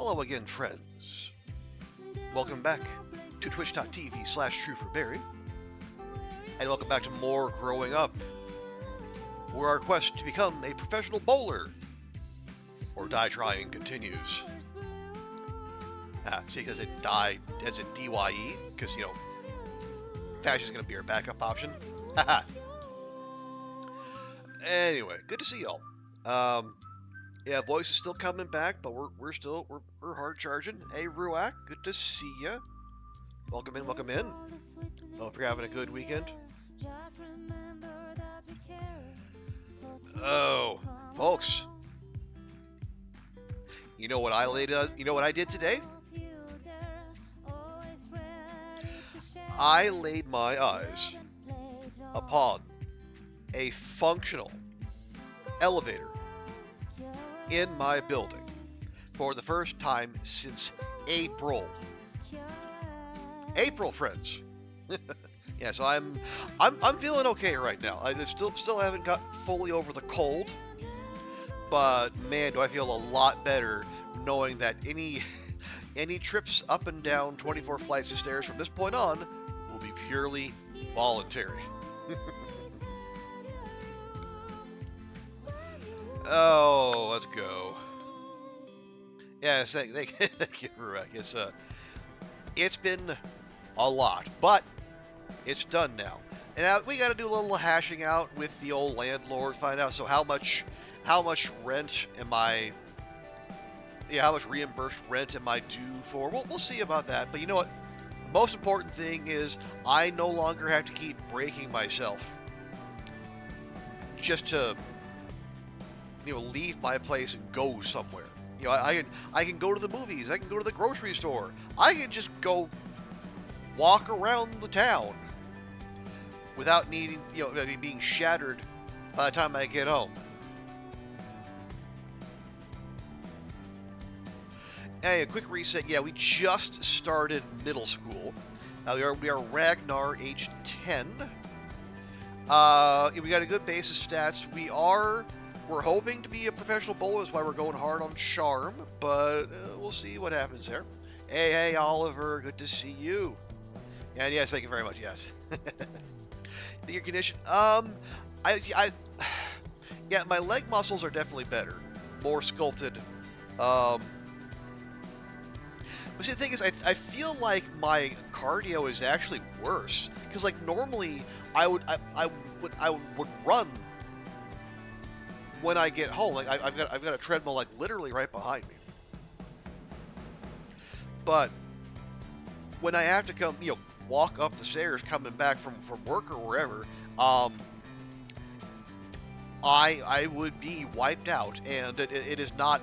Hello again, friends. Welcome back to twitch.tv/trueforberry. And welcome back to more Growing Up, where our quest to become a professional bowler or die trying continues. See, because it died as in DYE, because, you know, Fashion's going to be our backup option. Anyway, good to see y'all. Yeah, voice is still coming back, but we're hard charging. Hey, Ruak, good to see ya. Welcome in, welcome in. Hope you're having a good weekend. Oh, folks, you know what I did today? I laid my eyes upon a functional elevator in my building for the first time since April. April, friends. Yeah, so I'm feeling okay right now. I still haven't got fully over the cold, but man, do I feel a lot better knowing that any trips up and down 24 flights of stairs from this point on will be purely voluntary. Oh, let's go. Yes, thank you, Ruek. It's been a lot, but it's done now. And now we got to do a little hashing out with the old landlord, find out how much rent am I? Yeah, how much reimbursed rent am I due for? We'll see about that. But you know what? The most important thing is I no longer have to keep breaking myself just to, you know, leave my place and go somewhere. You know, I can go to the movies. I can go to the grocery store. I can just go walk around the town without needing, you know, being shattered by the time I get home. Hey, a quick reset. Yeah, we just started middle school. We are Ragnar, age 10. We got a good base of stats. We're hoping to be a professional bowler, that's why we're going hard on charm, but we'll see what happens there. Hey, Oliver, good to see you. And yes, thank you very much. Yes. Your condition. Yeah, my leg muscles are definitely better, more sculpted. But see, the thing is, I feel like my cardio is actually worse because, like, normally I would run when I get home. Like I've got a treadmill like literally right behind me. But when I have to come, you know, walk up the stairs coming back from work or wherever, I would be wiped out, and it is not.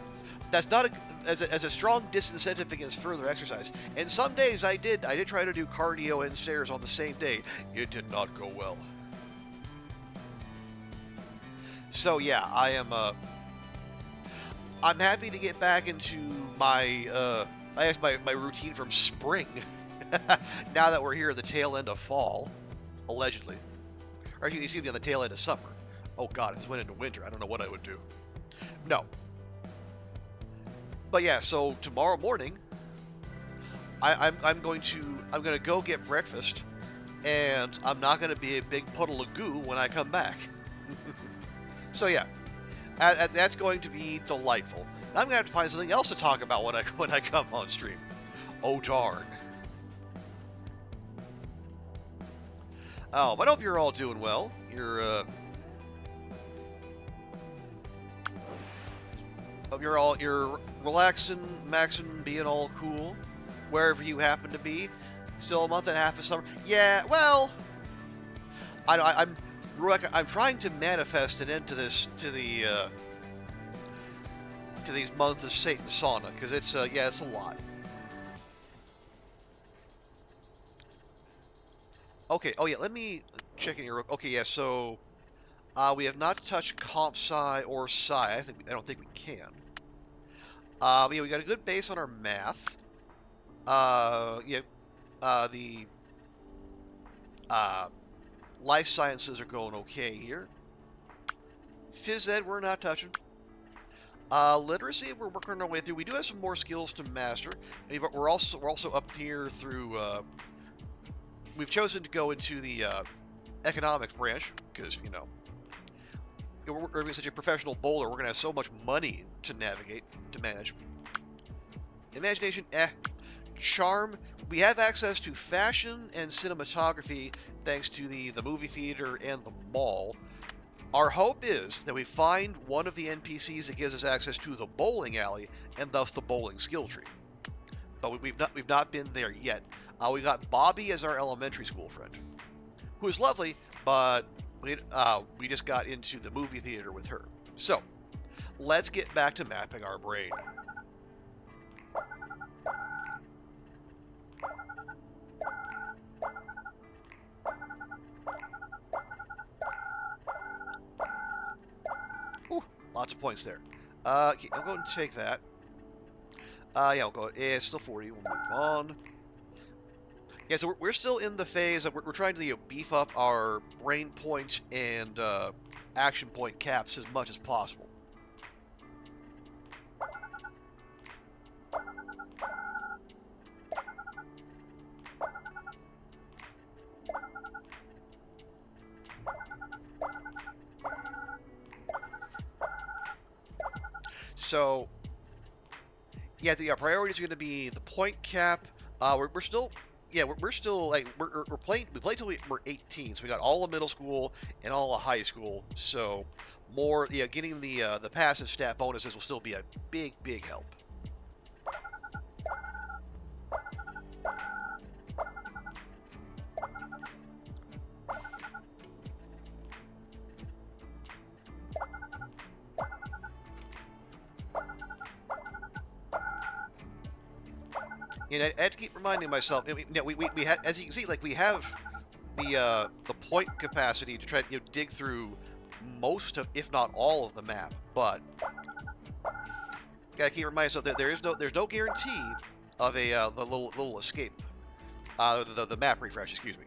That's not as a strong disincentive against further exercise. And some days I did try to do cardio and stairs on the same day. It did not go well. So yeah, I'm happy to get back into my my routine from spring. Now that we're here at the tail end of fall, allegedly, or actually, excuse me, on the tail end of summer. Oh God, if it went into winter, I don't know what I would do. No. But yeah, so tomorrow morning, I'm going to go get breakfast, and I'm not going to be a big puddle of goo when I come back. So yeah, that's going to be delightful. I'm going to have to find something else to talk about when I come on stream. Oh darn. Oh, but I hope you're all doing well. Hope you're relaxing, maxing, being all cool, wherever you happen to be. Still a month and a half of summer. Yeah, well, I'm trying to manifest an end to these months of Satan sauna, because it's a lot. Okay. Oh yeah, let me check in here. Okay, yeah. So we have not touched comp sci or sci. I don't think we can. Yeah, we got a good base on our math. The life sciences are going okay here. Phys ed we're not touching. Literacy, we're working our way through. We do have some more skills to master. We're also up here through. We've chosen to go into the economics branch because we're going to be such a professional bowler. We're going to have so much money to navigate, to manage. Imagination, Charm, we have access to fashion and cinematography thanks to the movie theater and the mall. Our hope is that we find one of the NPCs that gives us access to the bowling alley and thus the bowling skill tree. But we've not been there yet. We got Bobby as our elementary school friend, who is lovely, but we just got into the movie theater with her. So let's get back to mapping our brain. Ooh, lots of points there. Okay, I'll go and take that. Yeah, we'll go. It's still 40. We'll move on. Yeah, so we're still in the phase of we're trying to beef up our brain point and action point caps as much as possible. So, yeah, the priority is going to be the point cap. We're still, yeah, we're still like we're playing. We play till we're 18, so we got all of middle school and all of high school. So, more, yeah, getting the passive stat bonuses will still be a big help. And I had to keep reminding myself. We have, as you can see, like we have the point capacity to try to dig through most of, if not all of the map, but gotta keep reminding myself that there's no guarantee of the little escape, the map refresh. Excuse me.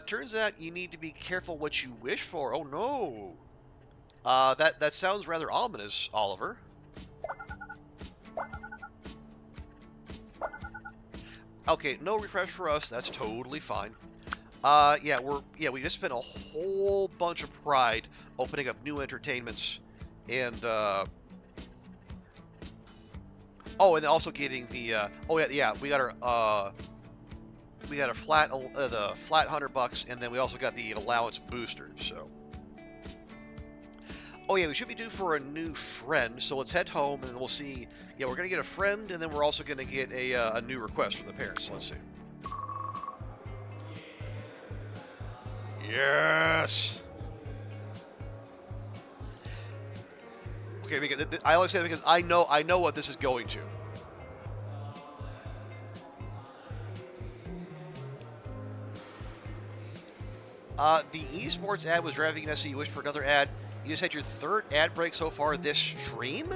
Turns out you need to be careful what you wish for. Oh no. That sounds rather ominous, Oliver. Okay, no refresh for us. That's totally fine. Yeah, we just spent a whole bunch of pride opening up new entertainments, and oh, and also getting the we got our we got a flat the flat $100, and then we also got the allowance booster. So, oh yeah, we should be due for a new friend. So let's head home, and we'll see. Yeah, we're gonna get a friend, and then we're also gonna get a new request from the parents. So let's see. Yes. Okay, because I always say that because I know what this is going to. The esports ad was driving us, so you wish for another ad. You just had your third ad break so far this stream?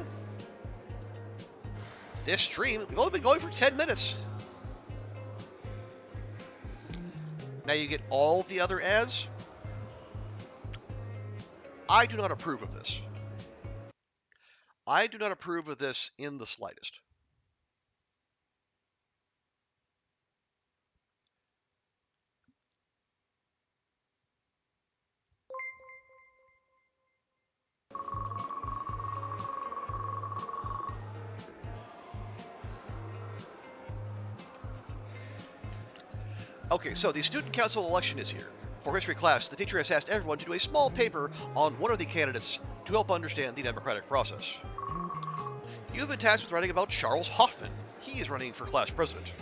This stream? We've only been going for 10 minutes. Now you get all the other ads? I do not approve of this. I do not approve of this in the slightest. Okay, so the student council election is here. For history class, the teacher has asked everyone to do a small paper on one of the candidates to help understand the democratic process. You've been tasked with writing about Charles Hoffman. He is running for class president.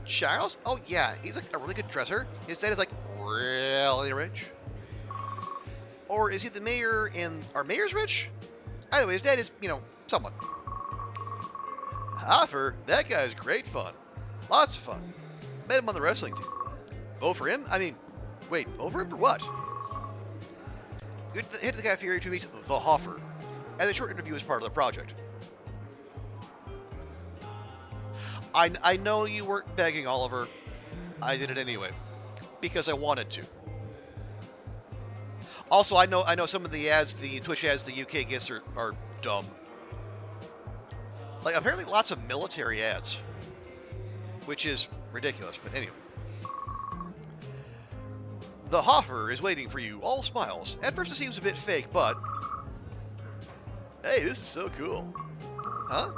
Charles? Oh yeah, he's like a really good dresser. His dad is like really rich. Or is he the mayor and our mayor's rich? Either way, his dad is, someone. Hoffer, that guy's great fun. Lots of fun. Met him on the wrestling team. Vote for him? I mean, wait, vote for him for what? You head to the cafeteria to meet the Hoffer, and a short interview is part of the project. I know you weren't begging, Oliver. I did it anyway, because I wanted to. Also, I know some of the ads, the Twitch ads the UK gets are dumb. Like, apparently lots of military ads, which is ridiculous, but anyway. The Hoffer is waiting for you, all smiles. At first it seems a bit fake, but... Hey, this is so cool. Huh?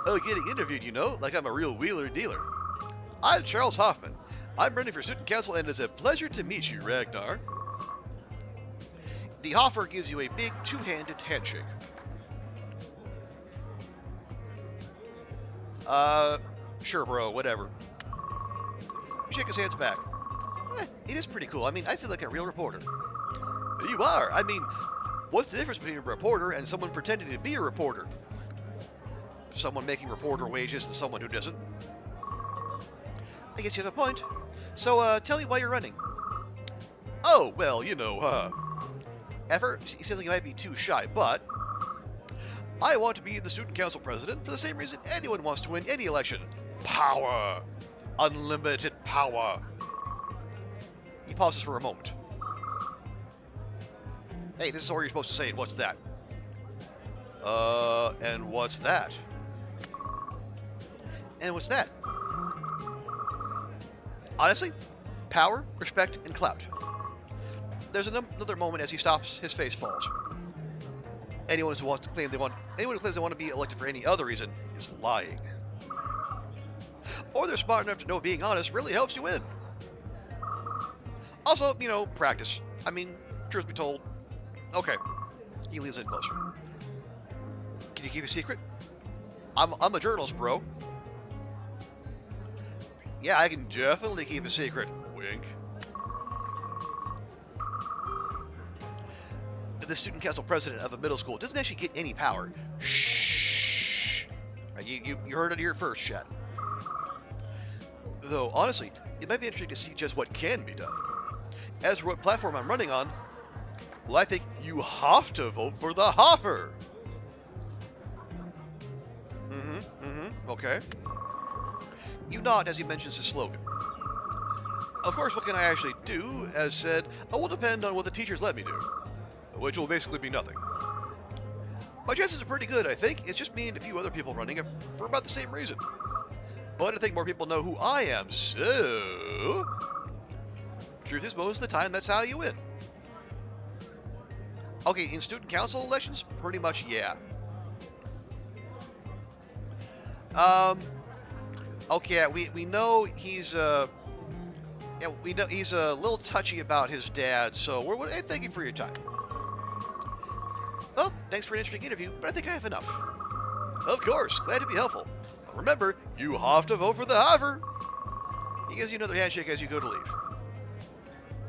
Oh, getting interviewed, you know, like I'm a real wheeler dealer. I'm Charles Hoffman. I'm running for student council, and it's a pleasure to meet you, Ragnar. The Hoffer gives you a big two-handed handshake. Sure, bro, whatever. You shake his hands back. It is pretty cool. I mean, I feel like a real reporter. You are. I mean, what's the difference between a reporter and someone pretending to be a reporter? Someone making reporter wages and someone who doesn't. I guess you have a point. So, tell me why you're running. Oh, well, you know, Ever, you said you might be too shy, but I want to be the student council president for the same reason anyone wants to win any election. Power. Unlimited power. He pauses for a moment. Hey, this is what you're supposed to say, and what's that? And what's that? And what's that? Honestly, power, respect, and clout. There's another moment as he stops, his face falls. Anyone who claims they want to be elected for any other reason is lying. Or they're smart enough to know being honest really helps you win. Also, you know, practice. I mean, truth be told. Okay. He leans in closer. Can you keep a secret? I'm a journalist, bro. Yeah, I can definitely keep a secret. Wink. The student council president of a middle school doesn't actually get any power. Shh. You heard it here first, chat. Though, honestly, it might be interesting to see just what can be done. As for what platform I'm running on, well, I think you have to vote for the Hoffer. Okay. You nod as he mentions his slogan. Of course, what can I actually do? As said, it will depend on what the teachers let me do, which will basically be nothing. My chances are pretty good, I think. It's just me and a few other people running it for about the same reason. But I think more people know who I am, so... Truth is, most of the time, that's how you win. Okay, in student council elections, pretty much, yeah. Okay, we know he's, we know he's a little touchy about his dad, so hey, thank you for your time. Well, thanks for an interesting interview, but I think I have enough. Of course, glad to be helpful. But remember, you have to vote for the Hoffer. He gives you another handshake as you go to leave.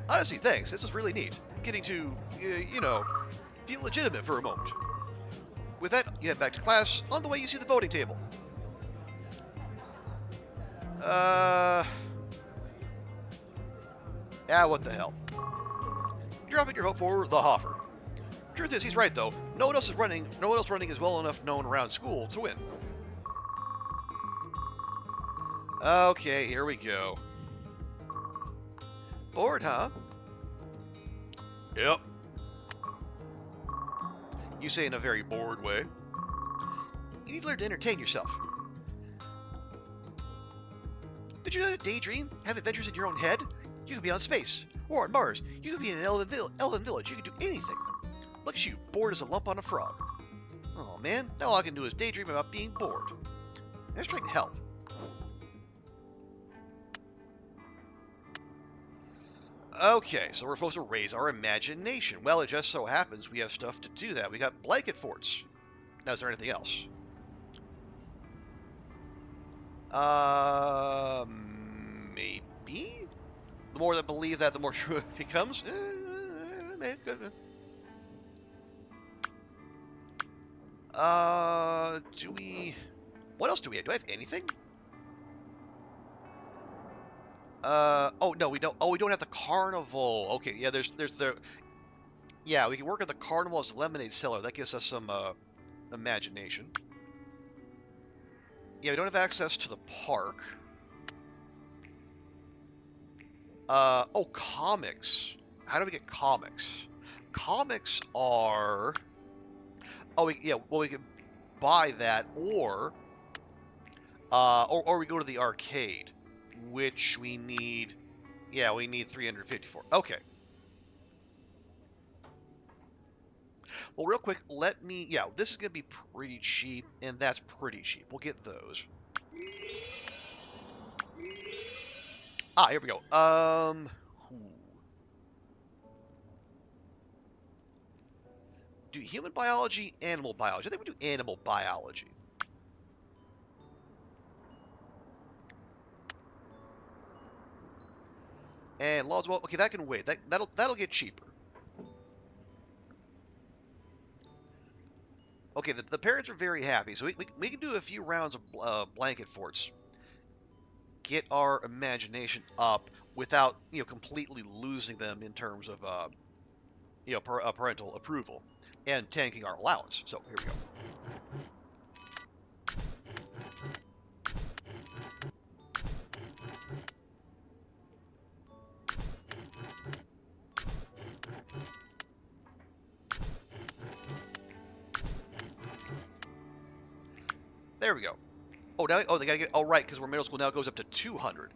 Honestly, thanks. This was really neat. Getting to, you know, feel legitimate for a moment. With that, you head back to class. On the way, you see the voting table. What the hell. You drop in your vote for the Hoffer. Truth is, he's right, though. No one else running is well enough known around school to win. Okay, here we go. Bored, huh? Yep. You say in a very bored way. You need to learn to entertain yourself. Did you know that daydream? Have adventures in your own head? You could be on space, or on Mars. You could be in an elven village. You could do anything. Look at you, bored as a lump on a frog. Oh man, now all I can do is daydream about being bored. I'm just trying to help. Okay, so we're supposed to raise our imagination. Well, it just so happens we have stuff to do that. We got blanket forts. Now, is there anything else? Maybe? The more that believe that, the more true it becomes. Do we... What else do we have? Do I have anything? Oh, no, we don't. Oh, we don't have the carnival. Okay, yeah, there's the... Yeah, we can work at the carnival as a lemonade seller. That gives us some imagination. Yeah, we don't have access to the park. Oh, comics. How do we get comics? Comics are... Oh, well, we can buy that, or we go to the arcade, which we need... Yeah, we need 354. Okay. Well, real quick, let me... Yeah, this is going to be pretty cheap, and that's pretty cheap. We'll get those. Ah, here we go. Do human biology, animal biology? I think we do animal biology. And laws, well, okay, that can wait. That'll get cheaper. Okay, the parents are very happy, so we can do a few rounds of blanket forts. Get our imagination up without completely losing them in terms of parental approval and tanking our allowance. So here we go. There we go. Oh, now they gotta get. Oh, right, because we're middle school now. It goes up to 200.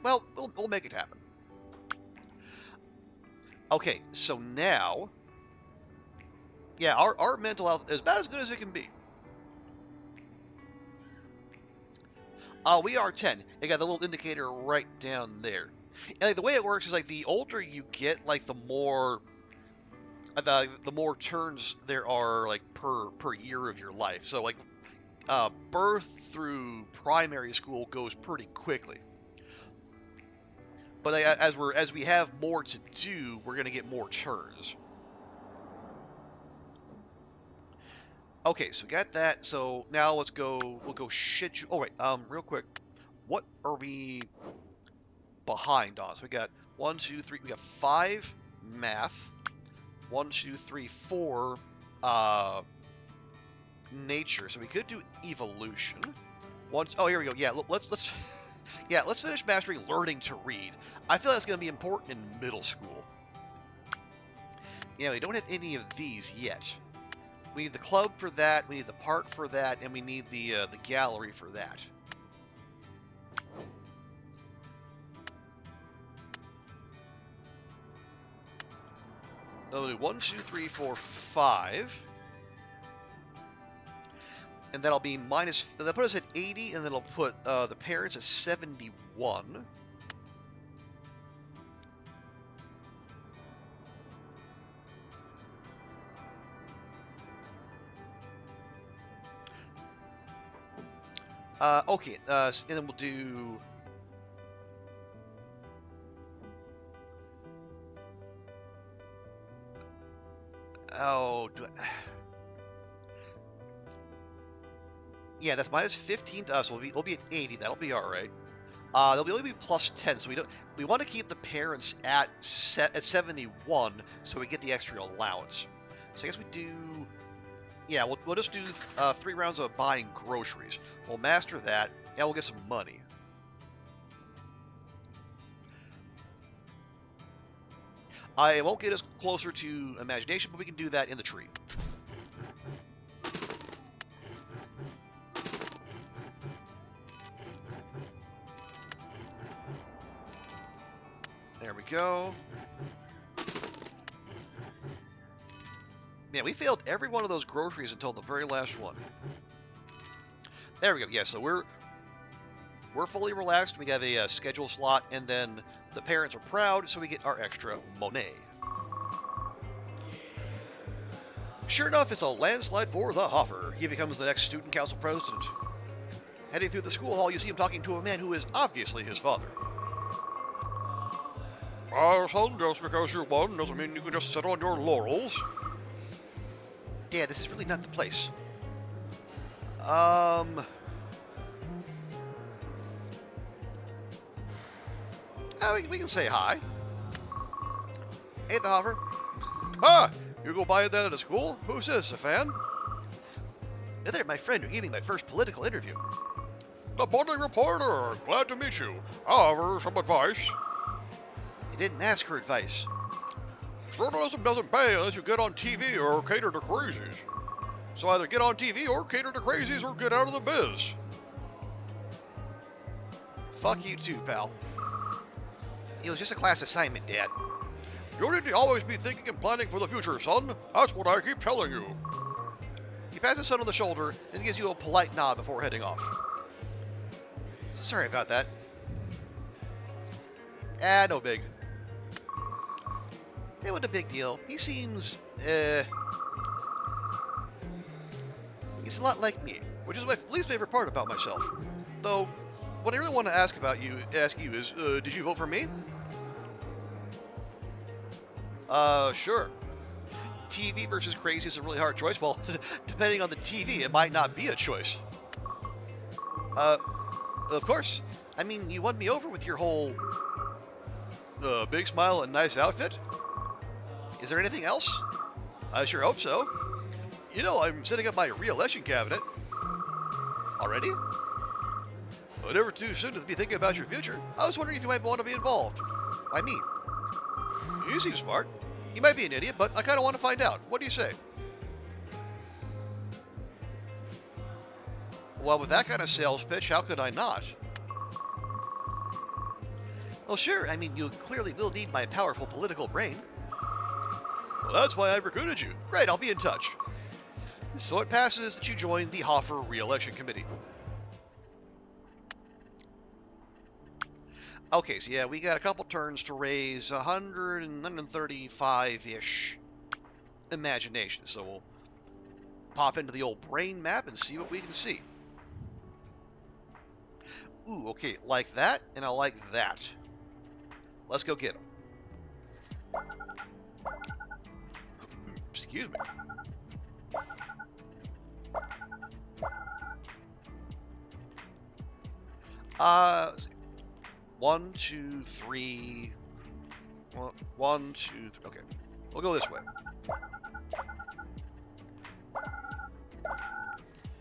Well, we'll make it happen. Okay, so now, yeah, our mental health is about as good as it can be. We are 10. They got the little indicator right down there. And like, the way it works is like the older you get, like the more turns there are like per year of your life. So like birth through primary school goes pretty quickly. But as we have more to do, we're gonna get more turns. Okay, so we got that. So now let's go. We'll go shit. Oh wait, real quick, what are we behind on? So we got 1, 2, 3. We got 5 math. 1, 2, 3, 4 nature. So we could do evolution. Oh, here we go. Yeah, let's yeah, let's finish mastering learning to read. I feel that's going to be important in middle school. Yeah, we don't have any of these yet. We need the club for that, we need the park for that, and we need the gallery for that. So we'll do 1, 2, 3, 4, 5. And that'll be minus... That'll put us at 80, and then it'll put the parents at 71. Okay, and then we'll do... Oh, yeah, that's minus 15 to us. So we'll be at 80. That'll be all right. They'll only be plus 10, so we want to keep the parents at 71, so we get the extra allowance. So I guess we do... Yeah, we'll just do 3 rounds of buying groceries. We'll master that, and we'll get some money. It won't get us closer to imagination, but we can do that in the tree. There we go. Man, we failed every one of those groceries until the very last one. There we go. Yeah, so we're fully relaxed. We have a schedule slot, and then the parents are proud, so we get our extra money. Sure enough, it's a landslide for the Hoffer. He becomes the next student council president. Heading through the school hall, you see him talking to a man who is obviously his father. Son, just because you won doesn't mean you can just sit on your laurels. Yeah, this is really not the place. We can say hi. Hey, the Hoffer. Ah, you go buy that at a school? Who's this, a fan? Hey there, my friend. You're giving my first political interview. The morning reporter. Glad to meet you. However, some advice. You didn't ask for advice. Journalism doesn't pay unless you get on TV or cater to crazies. So either get on TV or cater to crazies or get out of the biz. Fuck you too, pal. It was just a class assignment, Dad. You need to always be thinking and planning for the future, son. That's what I keep telling you. He pats his son on the shoulder, then gives you a polite nod before heading off. Sorry about that. No big. It wasn't a big deal. He seems, he's a lot like me, which is my least favorite part about myself. Though, what I really want to ask you is, did you vote for me? Sure. TV versus crazy is a really hard choice. Well, depending on the TV, it might not be a choice. Of course. I mean, you won me over with your whole, big smile and nice outfit. Is there anything else? I sure hope so. You know, I'm setting up my re-election cabinet. Already? Well, never too soon to be thinking about your future. I was wondering if you might want to be involved. Why me? You seem smart. You might be an idiot, but I kind of want to find out. What do you say? Well, with that kind of sales pitch, how could I not? Well, sure. I mean, you clearly will need my powerful political brain. Well, that's why I recruited you. Great, I'll be in touch. So it passes that you join the Hoffer re-election committee. Okay, so yeah, we got a couple turns to raise 135-ish imagination. So we'll pop into the old brain map and see what we can see. Ooh, okay, like that, and I like that. Let's go get them. Excuse me. Let's see. 1, 2, 3. Well, 1, 2, 3. Okay, we'll go this way.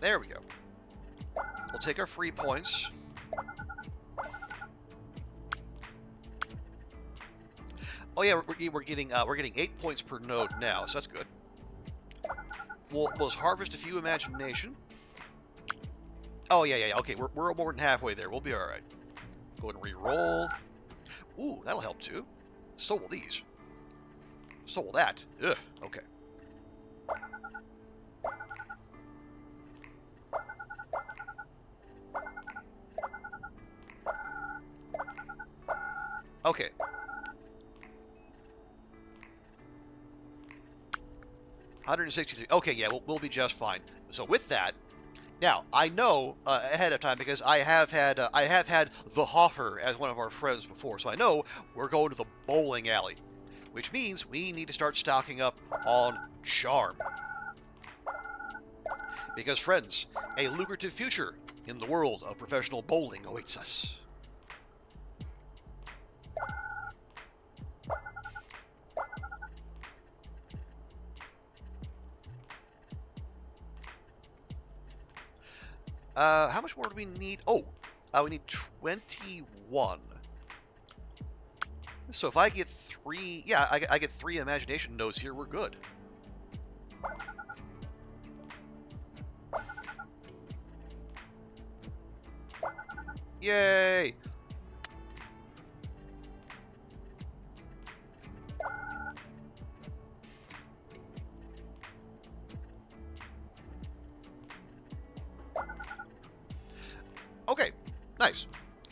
There we go. We'll take our free points. Oh yeah, we're getting 8 points per node now, so that's good. We'll harvest a few imagination. Oh yeah. Okay, we're more than halfway there. We'll be all right. Go ahead and re-roll. Ooh, that'll help too. So will these. So will that. Ugh. Okay. Okay. $163. Okay, yeah, we'll be just fine. So with that, now I know ahead of time because I have had the Hoffer as one of our friends before, so I know we're going to the bowling alley, which means we need to start stocking up on charm. Because friends, a lucrative future in the world of professional bowling awaits us. How much more do we need? Oh, we need 21. So if I get 3, yeah, I get 3 imagination nodes here, we're good. Yay! Okay, nice.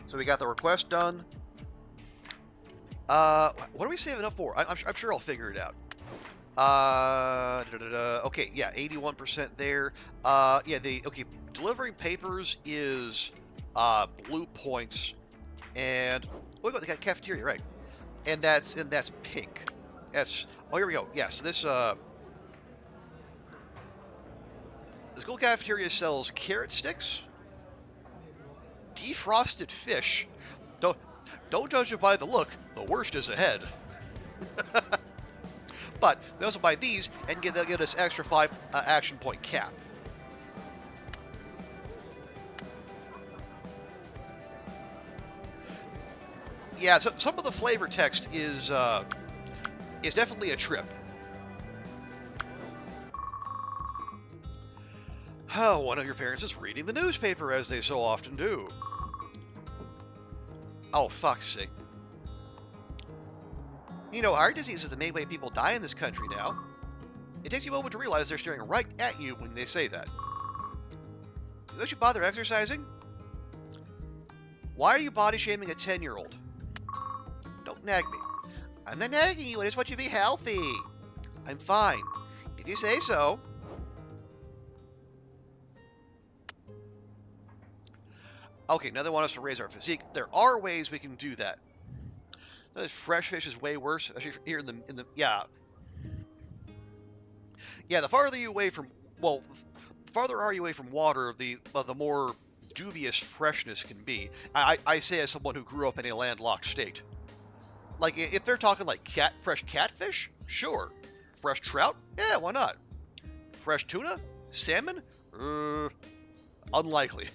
So we got the request done. What are we saving up for? I'm sure I'll figure it out. Okay, yeah, 81% there. Yeah, okay, delivering papers is blue points, and oh, they got cafeteria, right? And that's pink. That's here we go. Yeah, so this the school cafeteria sells carrot sticks, defrosted fish. Don't judge it by the look. The worst is ahead. But we also buy these and they'll get us extra 5 action point cap. Yeah, so some of the flavor text is definitely a trip. Oh, one of your parents is reading the newspaper, as they so often do. Oh, fuck's sake. You know, heart disease is the main way people die in this country now. It takes you a moment to realize they're staring right at you when they say that. Don't you bother exercising? Why are you body shaming a 10-year-old? Don't nag me. I'm not nagging you, I just want you to be healthy. I'm fine. If you say so. Okay, now they want us to raise our physique. There are ways we can do that. This fresh fish is way worse, especially here in the yeah. Yeah, the farther you away from the farther are you away from water, the more dubious freshness can be. I say as someone who grew up in a landlocked state. Like if they're talking like fresh catfish, sure. Fresh trout, yeah, why not? Fresh tuna, salmon, unlikely.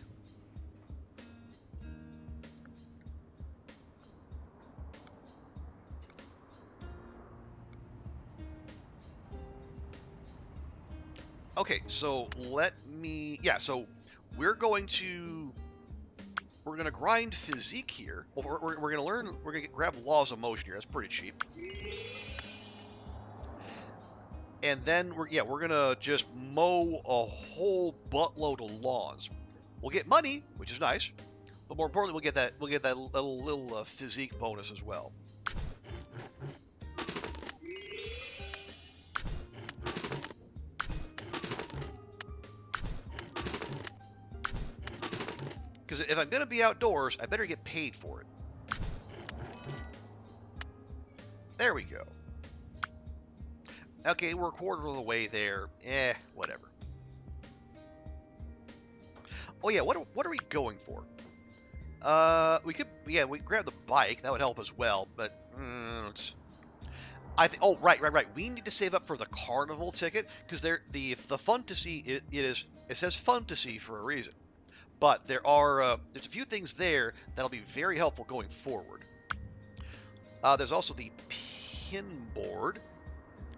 Okay, so so we're going to grind physique here. Well, we're gonna grab laws of motion here. That's pretty cheap. And then we're gonna just mow a whole buttload of lawns. We'll get money, which is nice, but more importantly, we'll get that little physique bonus as well. Because if I'm going to be outdoors, I better get paid for it. There we go. Okay, we're a quarter of the way there. Whatever. Oh yeah, what are we going for? We grab the bike. That would help as well, but oh, right. We need to save up for the carnival ticket because the fun to see it says fun to see for a reason. But there's a few things there that'll be very helpful going forward. There's also the pin board,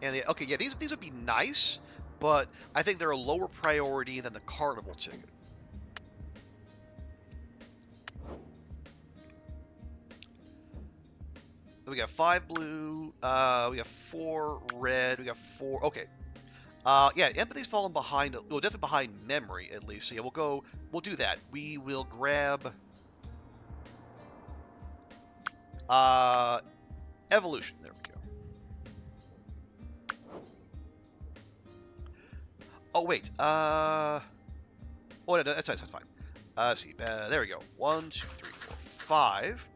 and these would be nice, but I think they're a lower priority than the carnival ticket. We got 5 blue, we got 4 red, we got 4. Okay. Empathy's fallen behind. Well, definitely behind memory at least. So yeah, we'll do that. We will grab evolution. There we go. Oh wait. Oh no, that's fine. Let's see. There we go. 1, 2, 3, 4, 5.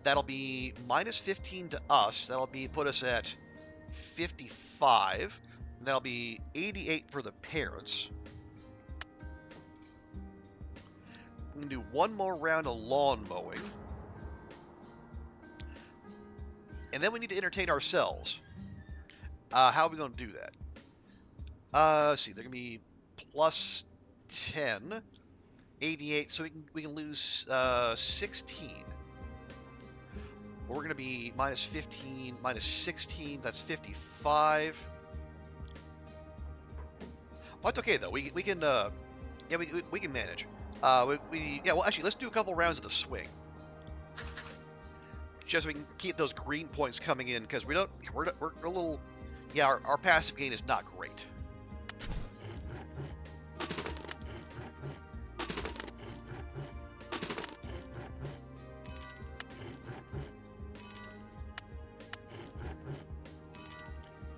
That'll be minus 15 to us. That'll put us at 55. And that'll be 88 for the parents. We can do one more round of lawn mowing. And then we need to entertain ourselves. How are we going to do that? Let's see, they're going to be plus 10, 88, so we can lose 16. We're going to be minus 15, minus 16, that's 55. Well, that's okay though. We can we can manage. Actually, let's do a couple rounds of the swing, just so we can keep those green points coming in because we're a little our passive gain is not great.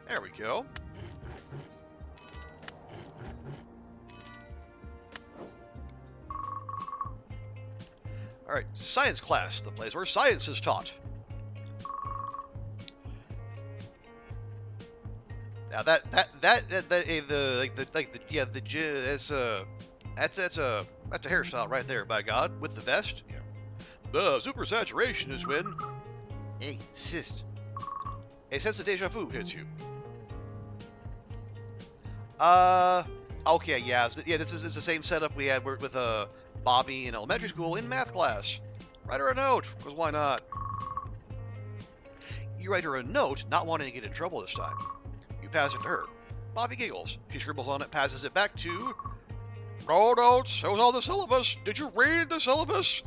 There we go. Alright, science class, the place where science is taught. Now that's a hairstyle right there, by God, with the vest. Yeah. The supersaturation is when a sense of deja vu hits you. Okay, yeah, yeah. This is the same setup we had with Bobby in elementary school in math class. Write her a note, because why not? You write her a note, not wanting to get in trouble this time. You pass it to her. Bobby giggles. She scribbles on it, passes it back to. No notes. It was on the syllabus. Did you read the syllabus?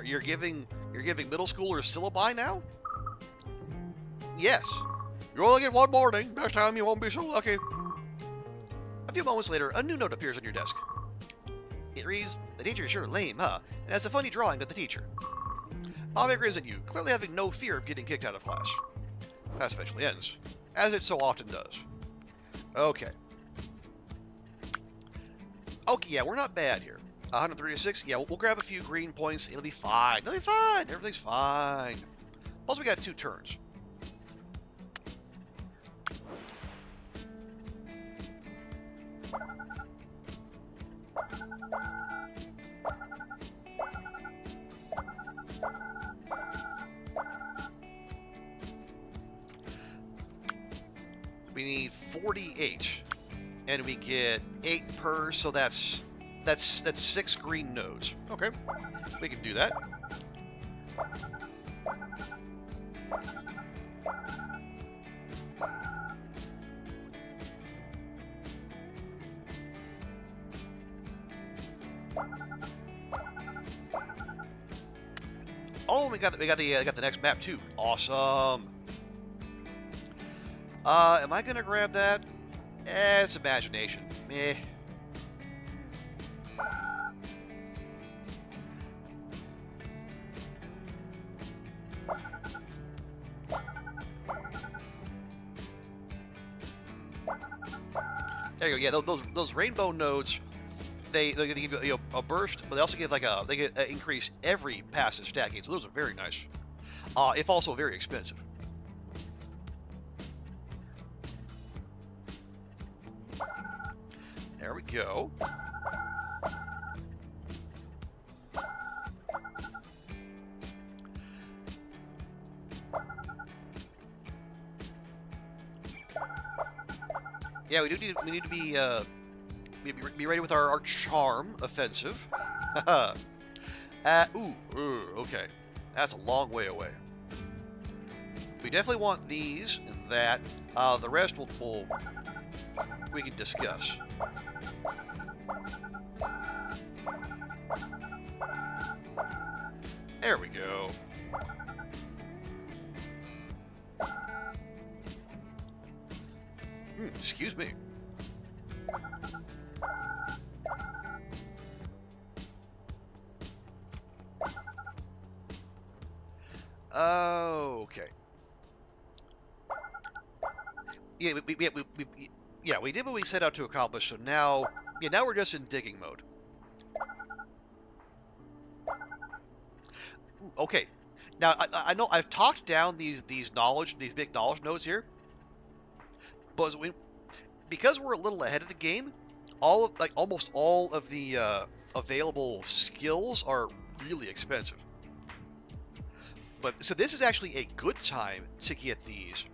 You're giving middle schoolers syllabi now? Yes. You only get one morning. Next time you won't be so lucky. A few moments later, a new note appears on your desk. It reads, "The teacher is sure lame, huh?" and has a funny drawing of the teacher. Bobby grins at you, clearly having no fear of getting kicked out of class. Class eventually ends, as it so often does. Okay. Okay, yeah, we're not bad here. 136, yeah, we'll grab a few green points. It'll be fine. It'll be fine. Everything's fine. Plus, we got 2 turns. We need 48, and we get 8 per, so that's 6 green nodes. Okay, we can do that. Oh, we got the next map too. Awesome. Am I gonna grab that? It's imagination. Meh. There you go. Yeah, those rainbow nodes, they give you a burst, but they also give they get increase every passive stacking. So those are very nice. If also very expensive. There we go. Yeah, we need to be ready with our charm offensive. Okay, that's a long way away. We definitely want these and that. The rest we can discuss. There we go. Excuse me. Okay. Yeah, we did what we set out to accomplish. So now we're just in digging mode. Okay. Now I know I've talked down these big knowledge nodes here, but because we're a little ahead of the game, almost all of the available skills are really expensive. But so this is actually a good time to get these,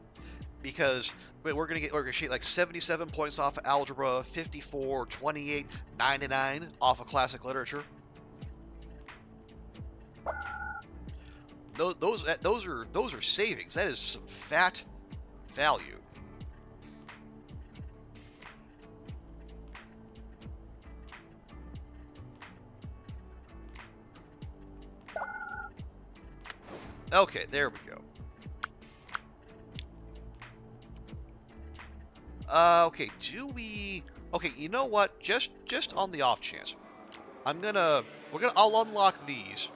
because we're gonna get like 77 points off of algebra, 54, 28, 99 off of classic literature. Those are savings. That is some fat value. Okay, there we go. Okay, okay, you know what? Just on the off chance, I'll unlock these.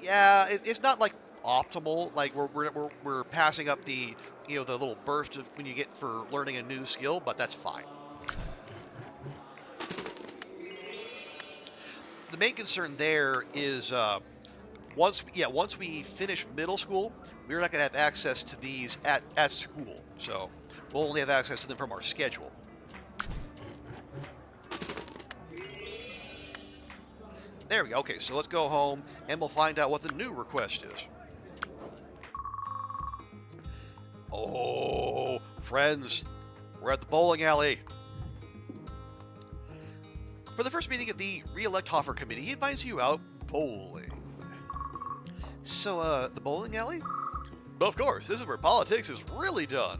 Yeah, it's not like optimal. Like we're passing up the the little burst of when you get for learning a new skill, but that's fine. The main concern there is once we finish middle school, we're not going to have access to these at school. So we'll only have access to them from our schedule. There we go. Okay, so let's go home and we'll find out what the new request is. Oh, friends, we're at the bowling alley. For the first meeting of the Re-elect Hoffer Committee, he invites you out bowling. So, the bowling alley? Of course, this is where politics is really done.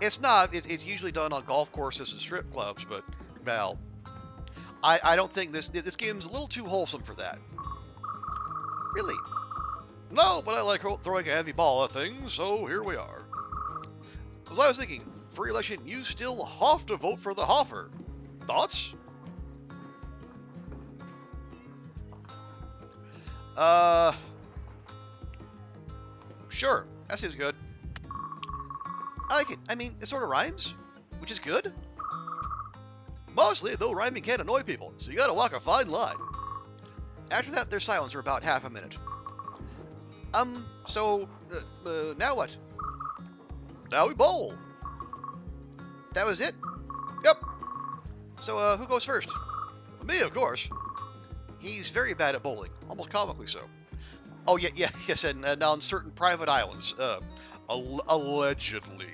It's not. It's usually done on golf courses and strip clubs, but, well, I don't think this game's a little too wholesome for that. Really? No, but I like throwing a heavy ball at things, so here we are. As I was thinking, for re-election, you still have to vote for the Hoffer. Thoughts? Sure. That seems good. I like it. I mean, it sort of rhymes, which is good. Mostly, though, rhyming can annoy people, so you gotta walk a fine line. After that, there's silence for about half a minute. Now what? Now we bowl. That was it? Yep. So, who goes first? Me, of course. He's very bad at bowling, almost comically so. Oh, yes, and on certain private islands. Allegedly.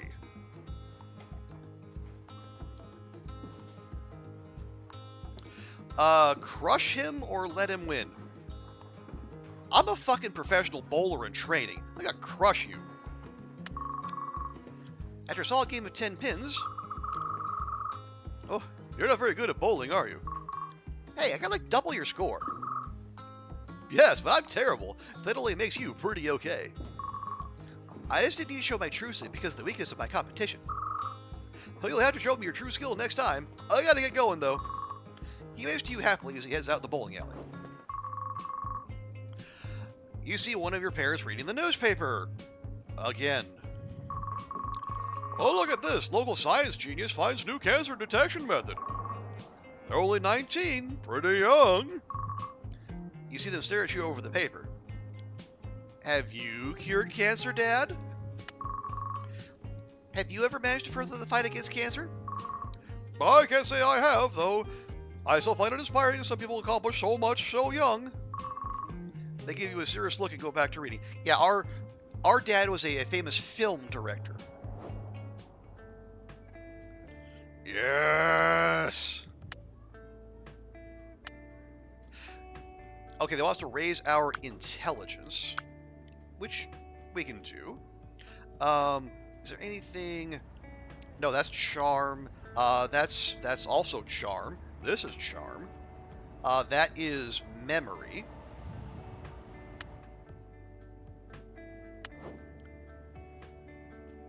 Crush him or let him win? I'm a fucking professional bowler in training. I gotta crush you. After a solid game of 10 pins... Oh, you're not very good at bowling, are you? Hey, I got like double your score. Yes, but I'm terrible. So that only makes you pretty okay. I just didn't need to show my true skill because of the weakness of my competition. Well, you'll have to show me your true skill next time. I gotta get going, though. He waves to you happily as he heads out the bowling alley. You see one of your parents reading the newspaper. Again. Oh, look at this. Local science genius finds new cancer detection method. They're only 19. Pretty young. You see them stare at you over the paper. Have you cured cancer, Dad? Have you ever managed to further the fight against cancer? I can't say I have, though. I still find it inspiring that some people accomplish so much so young. They give you a serious look and go back to reading. Yeah, our dad was a famous film director. Yes! Okay, they want us to raise our intelligence, which we can do. Is there anything... No, that's charm. That's also charm. This is charm. That is memory.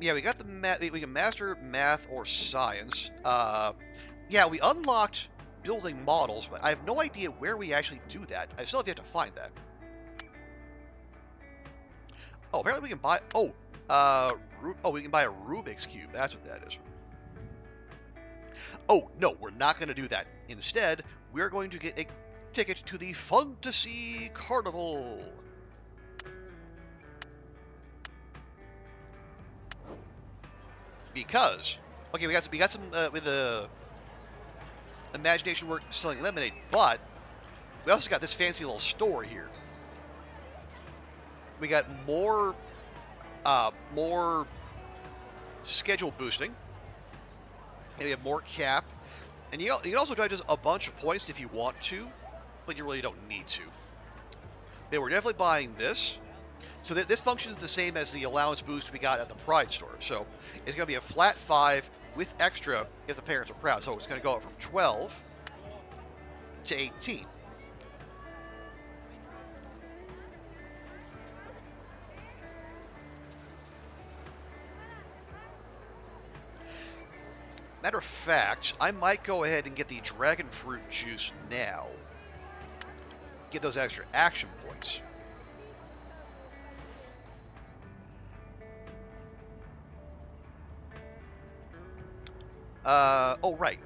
Yeah, we got the math. We can master math or science. Yeah, we unlocked building models, but I have no idea where we actually do that. I still have yet to find that. Oh, apparently we can buy... we can buy a Rubik's Cube. That's what that is. Oh, no, we're not going to do that. Instead, we're going to get a ticket to the Fantasy Carnival. Because... Okay, we got some with the imagination work selling lemonade, but we also got this fancy little store here. We got more schedule boosting, and we have more cap, and you can also try just a bunch of points if you want to, but you really don't need to. But we're definitely buying this. So this functions the same as the allowance boost we got at the Pride store. So it's going to be a flat 5 with extra if the parents are proud. So it's going to go up from 12 to 18. Matter of fact, I might go ahead and get the dragon fruit juice now. Get those extra action points. Oh, right.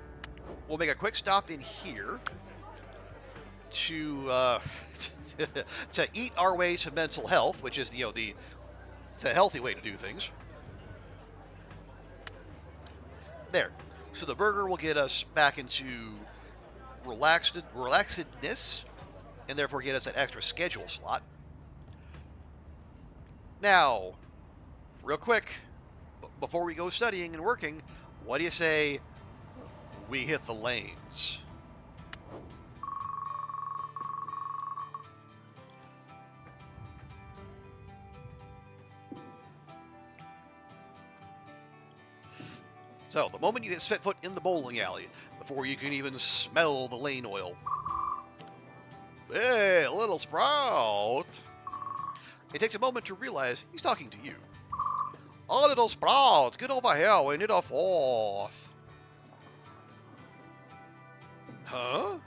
We'll make a quick stop in here to to eat our way to mental health, which is the healthy way to do things. There. So the burger will get us back into relaxedness, and therefore get us that extra schedule slot. Now, real quick, before we go studying and working, what do you say we hit the lanes. So, the moment you set foot in the bowling alley, before you can even smell the lane oil. Hey, little sprout! It takes a moment to realize he's talking to you. Oh, little sprout, get over here, we need a fourth. Huh?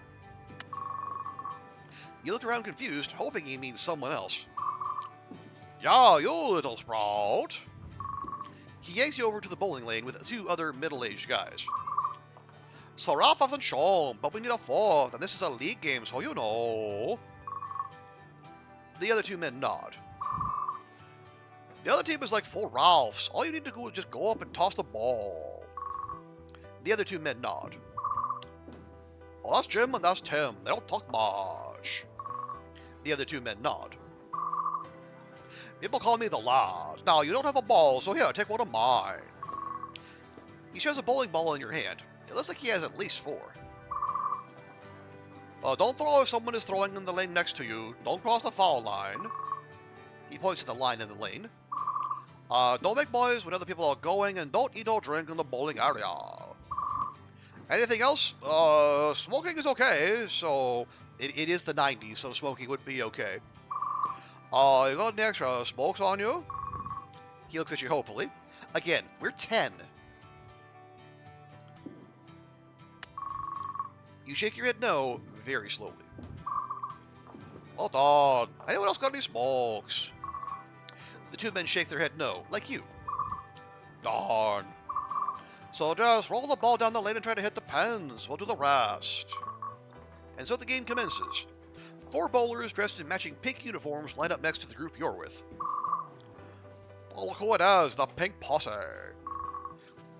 You look around confused, hoping he means someone else. Yeah, you little sprout. He yanks you over to the bowling lane with two other middle-aged guys. So Ralph hasn't shown, but we need a fourth, and this is a league game, so you know. The other two men nod. The other team is like 4 Ralphs. All you need to do is just go up and toss the ball. The other two men nod. Oh, that's Jim and that's Tim. They don't talk much. The other two men nod. People call me the lad. Now, you don't have a ball, so here, take one of mine. He shows a bowling ball in your hand. It looks like he has at least 4. Don't throw if someone is throwing in the lane next to you. Don't cross the foul line. He points to the line in the lane. Don't make noise when other people are going, and don't eat or drink in the bowling area. Anything else? Smoking is okay, so it is the 90s, so smoking would be okay. You got any extra smokes on you? He looks at you hopefully. Again, we're 10. You shake your head no, very slowly. Well done. Anyone else got any smokes? The two men shake their head no, like you. Darn. So just roll the ball down the lane and try to hit the pens. We'll do the rest. And so the game commences. 4 bowlers dressed in matching pink uniforms line up next to the group you're with. Oh, look who it is, the Pink Posse.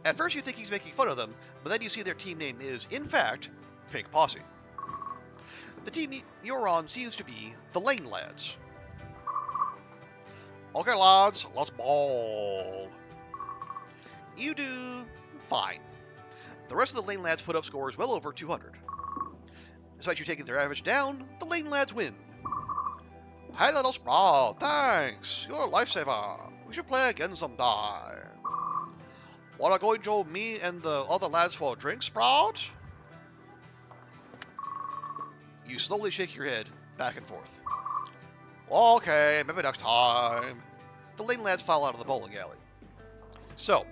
At first you think he's making fun of them, but then you see their team name is, in fact, Pink Posse. The team you're on seems to be the Lane Lads. Okay, lads, let's bowl. You do fine. The rest of the Lane Lads put up scores well over 200. Despite you taking their average down, the Lane Lads win. Hey, little Sprout, thanks. You're a lifesaver. We should play again sometime. Wanna go and join me and the other lads for a drink, Sprout? You slowly shake your head back and forth. Okay, maybe next time. The Lane Lads file out of the bowling alley. So,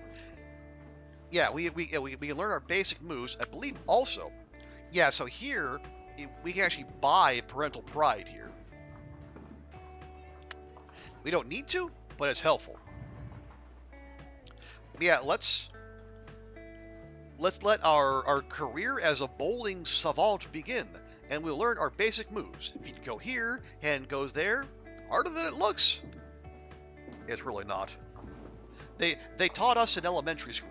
yeah, we can learn our basic moves. I believe also, yeah, so here, we can actually buy parental pride here. We don't need to, but it's helpful. Yeah, let's let our career as a bowling savant begin, and we'll learn our basic moves. If you go here, hand goes there, harder than it looks. It's really not. They taught us in elementary school.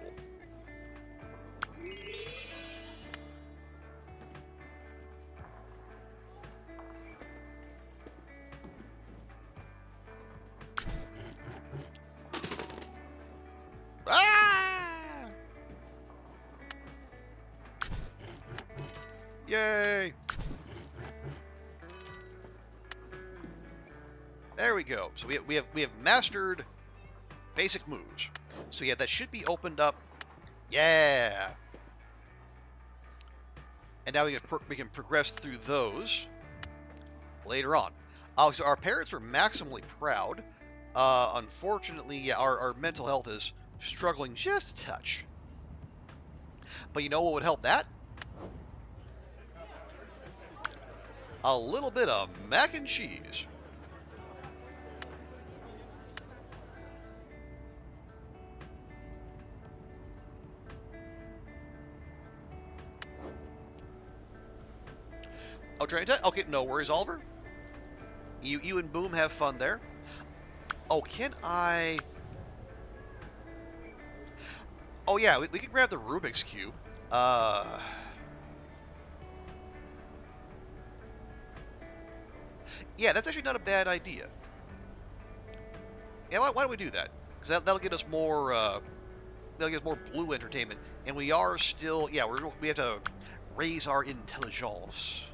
Yay! There we go. So we have mastered basic moves. So yeah, that should be opened up. Yeah. And now we can progress through those later on. So our parents are maximally proud. Unfortunately, yeah, our mental health is struggling just a touch. But you know what would help that? A little bit of mac and cheese. Oh, trying to? Okay, no worries, Oliver. You and Boom have fun there. Oh, can I? Oh yeah, we can grab the Rubik's Cube. Yeah, that's actually not a bad idea. Yeah, why don't we do that? Because that'll get us more they'll give us more blue entertainment, and we are still, yeah, we have to raise our intelligence.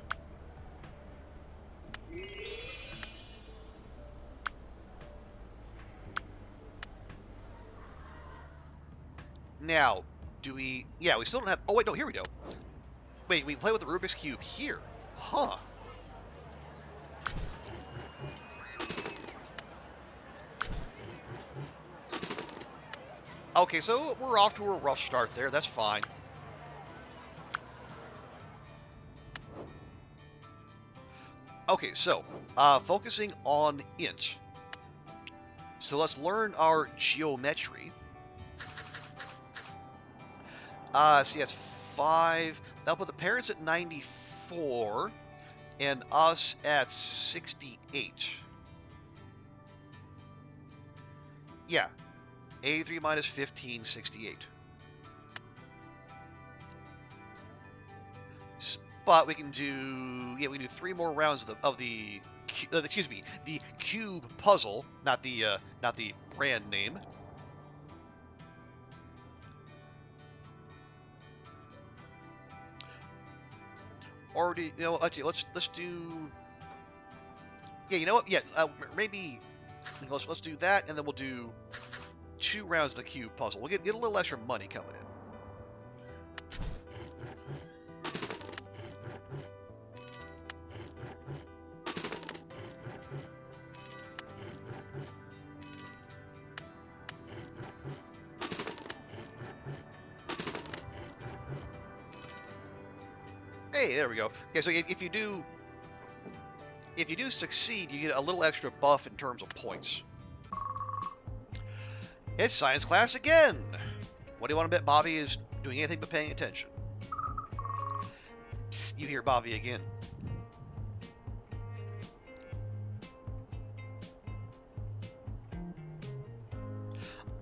Now, do we? Yeah, we still don't have. Oh wait, no, here we go. Wait, we play with the Rubik's Cube here, huh? Okay, so we're off to a rough start there. That's fine. Okay, so focusing on int. So let's learn our geometry. See, that's 5. That'll put the parents at 94 and us at 68. Yeah, 83 minus 15, 68. But we can do, yeah, we can do 3 more rounds of the excuse me, the cube puzzle, not the brand name. Already, you know, actually, let's do. Yeah, you know what? Yeah, maybe let's do that, and then we'll do 2 rounds of the cube puzzle. We'll get a little extra money coming in. Hey, there we go. Okay, so if you do succeed, you get a little extra buff in terms of points. It's science class again. What do you want to bet Bobby is doing anything but paying attention? Psst, you hear Bobby again.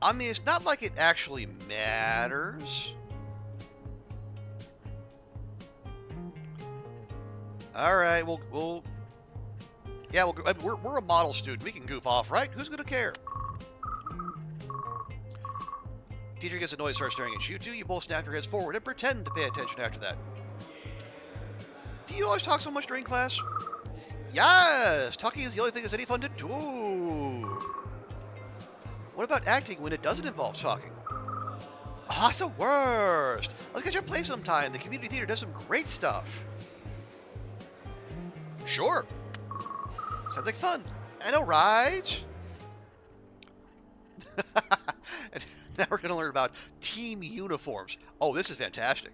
I mean, it's not like it actually matters. All right, yeah, we're a model student. We can goof off, right? Who's gonna care? Teacher gets annoyed, starts staring at you two. You both snap your heads forward and pretend to pay attention after that. Do you always talk so much during class? Yes! Talking is the only thing that's any fun to do. What about acting when it doesn't involve talking? Ah, it's the worst. Let's get your play sometime. The community theater does some great stuff. Sure. Sounds like fun. I know, right? And now we're going to learn about team uniforms. Oh, this is fantastic.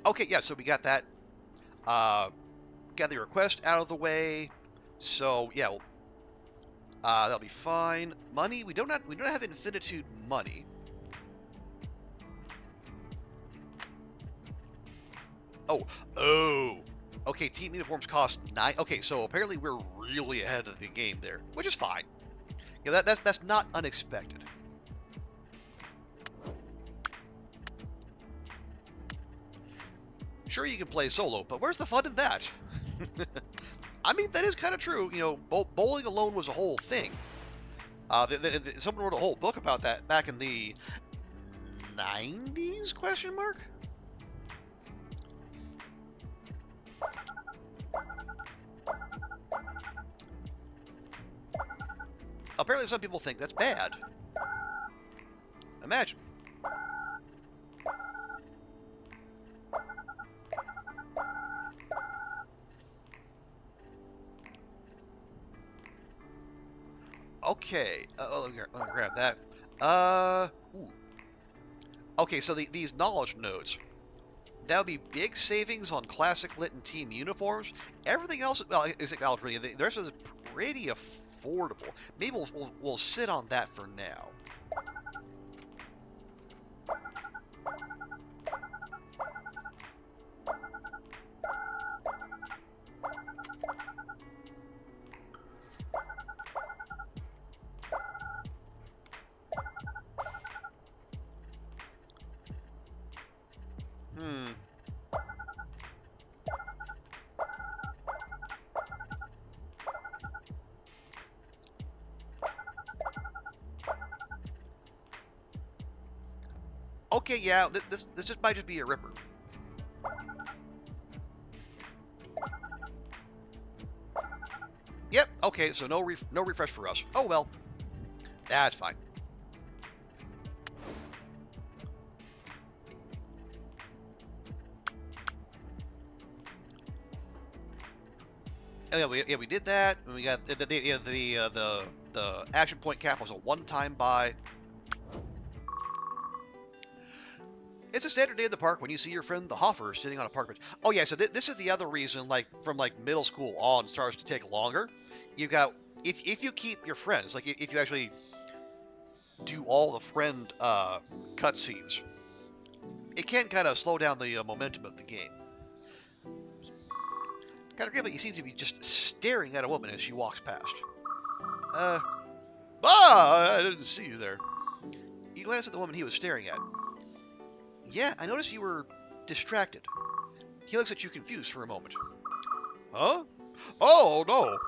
Okay, yeah, so we got that. Got the request out of the way. So, yeah, that'll be fine. Money, we don't have infinitude money. Oh. Okay, team uniforms cost 9. Okay, so apparently we're really ahead of the game there, which is fine. Yeah, that's not unexpected. Sure, you can play solo, but where's the fun in that? I mean, that is kind of true. You know, bowling alone was a whole thing. Someone wrote a whole book about that back in the 90s? Question mark. Apparently, some people think that's bad. Imagine. Okay, let me grab that. Ooh. Okay, so these knowledge nodes. That would be big savings on classic lit and team uniforms. Everything else, well, is acknowledged. The rest is pretty affordable. Maybe we'll sit on that for now. Okay, yeah, this just might just be a ripper. Yep. Okay, so no refresh for us. Oh well, that's fine. Oh, yeah, we did that. And we got the action point cap was a one-time buy. It's a standard day in the park when you see your friend the Hoffer sitting on a park bench. Oh yeah, so this is the other reason, like from like middle school on, it starts to take longer. You got if you keep your friends, like if you actually do all the friend cutscenes, it can kind of slow down the momentum of the game. Kind of great, but he seems to be just staring at a woman as she walks past. I didn't see you there. He glanced at the woman he was staring at. Yeah, I noticed you were distracted. He looks at you confused for a moment. Huh? Oh, no.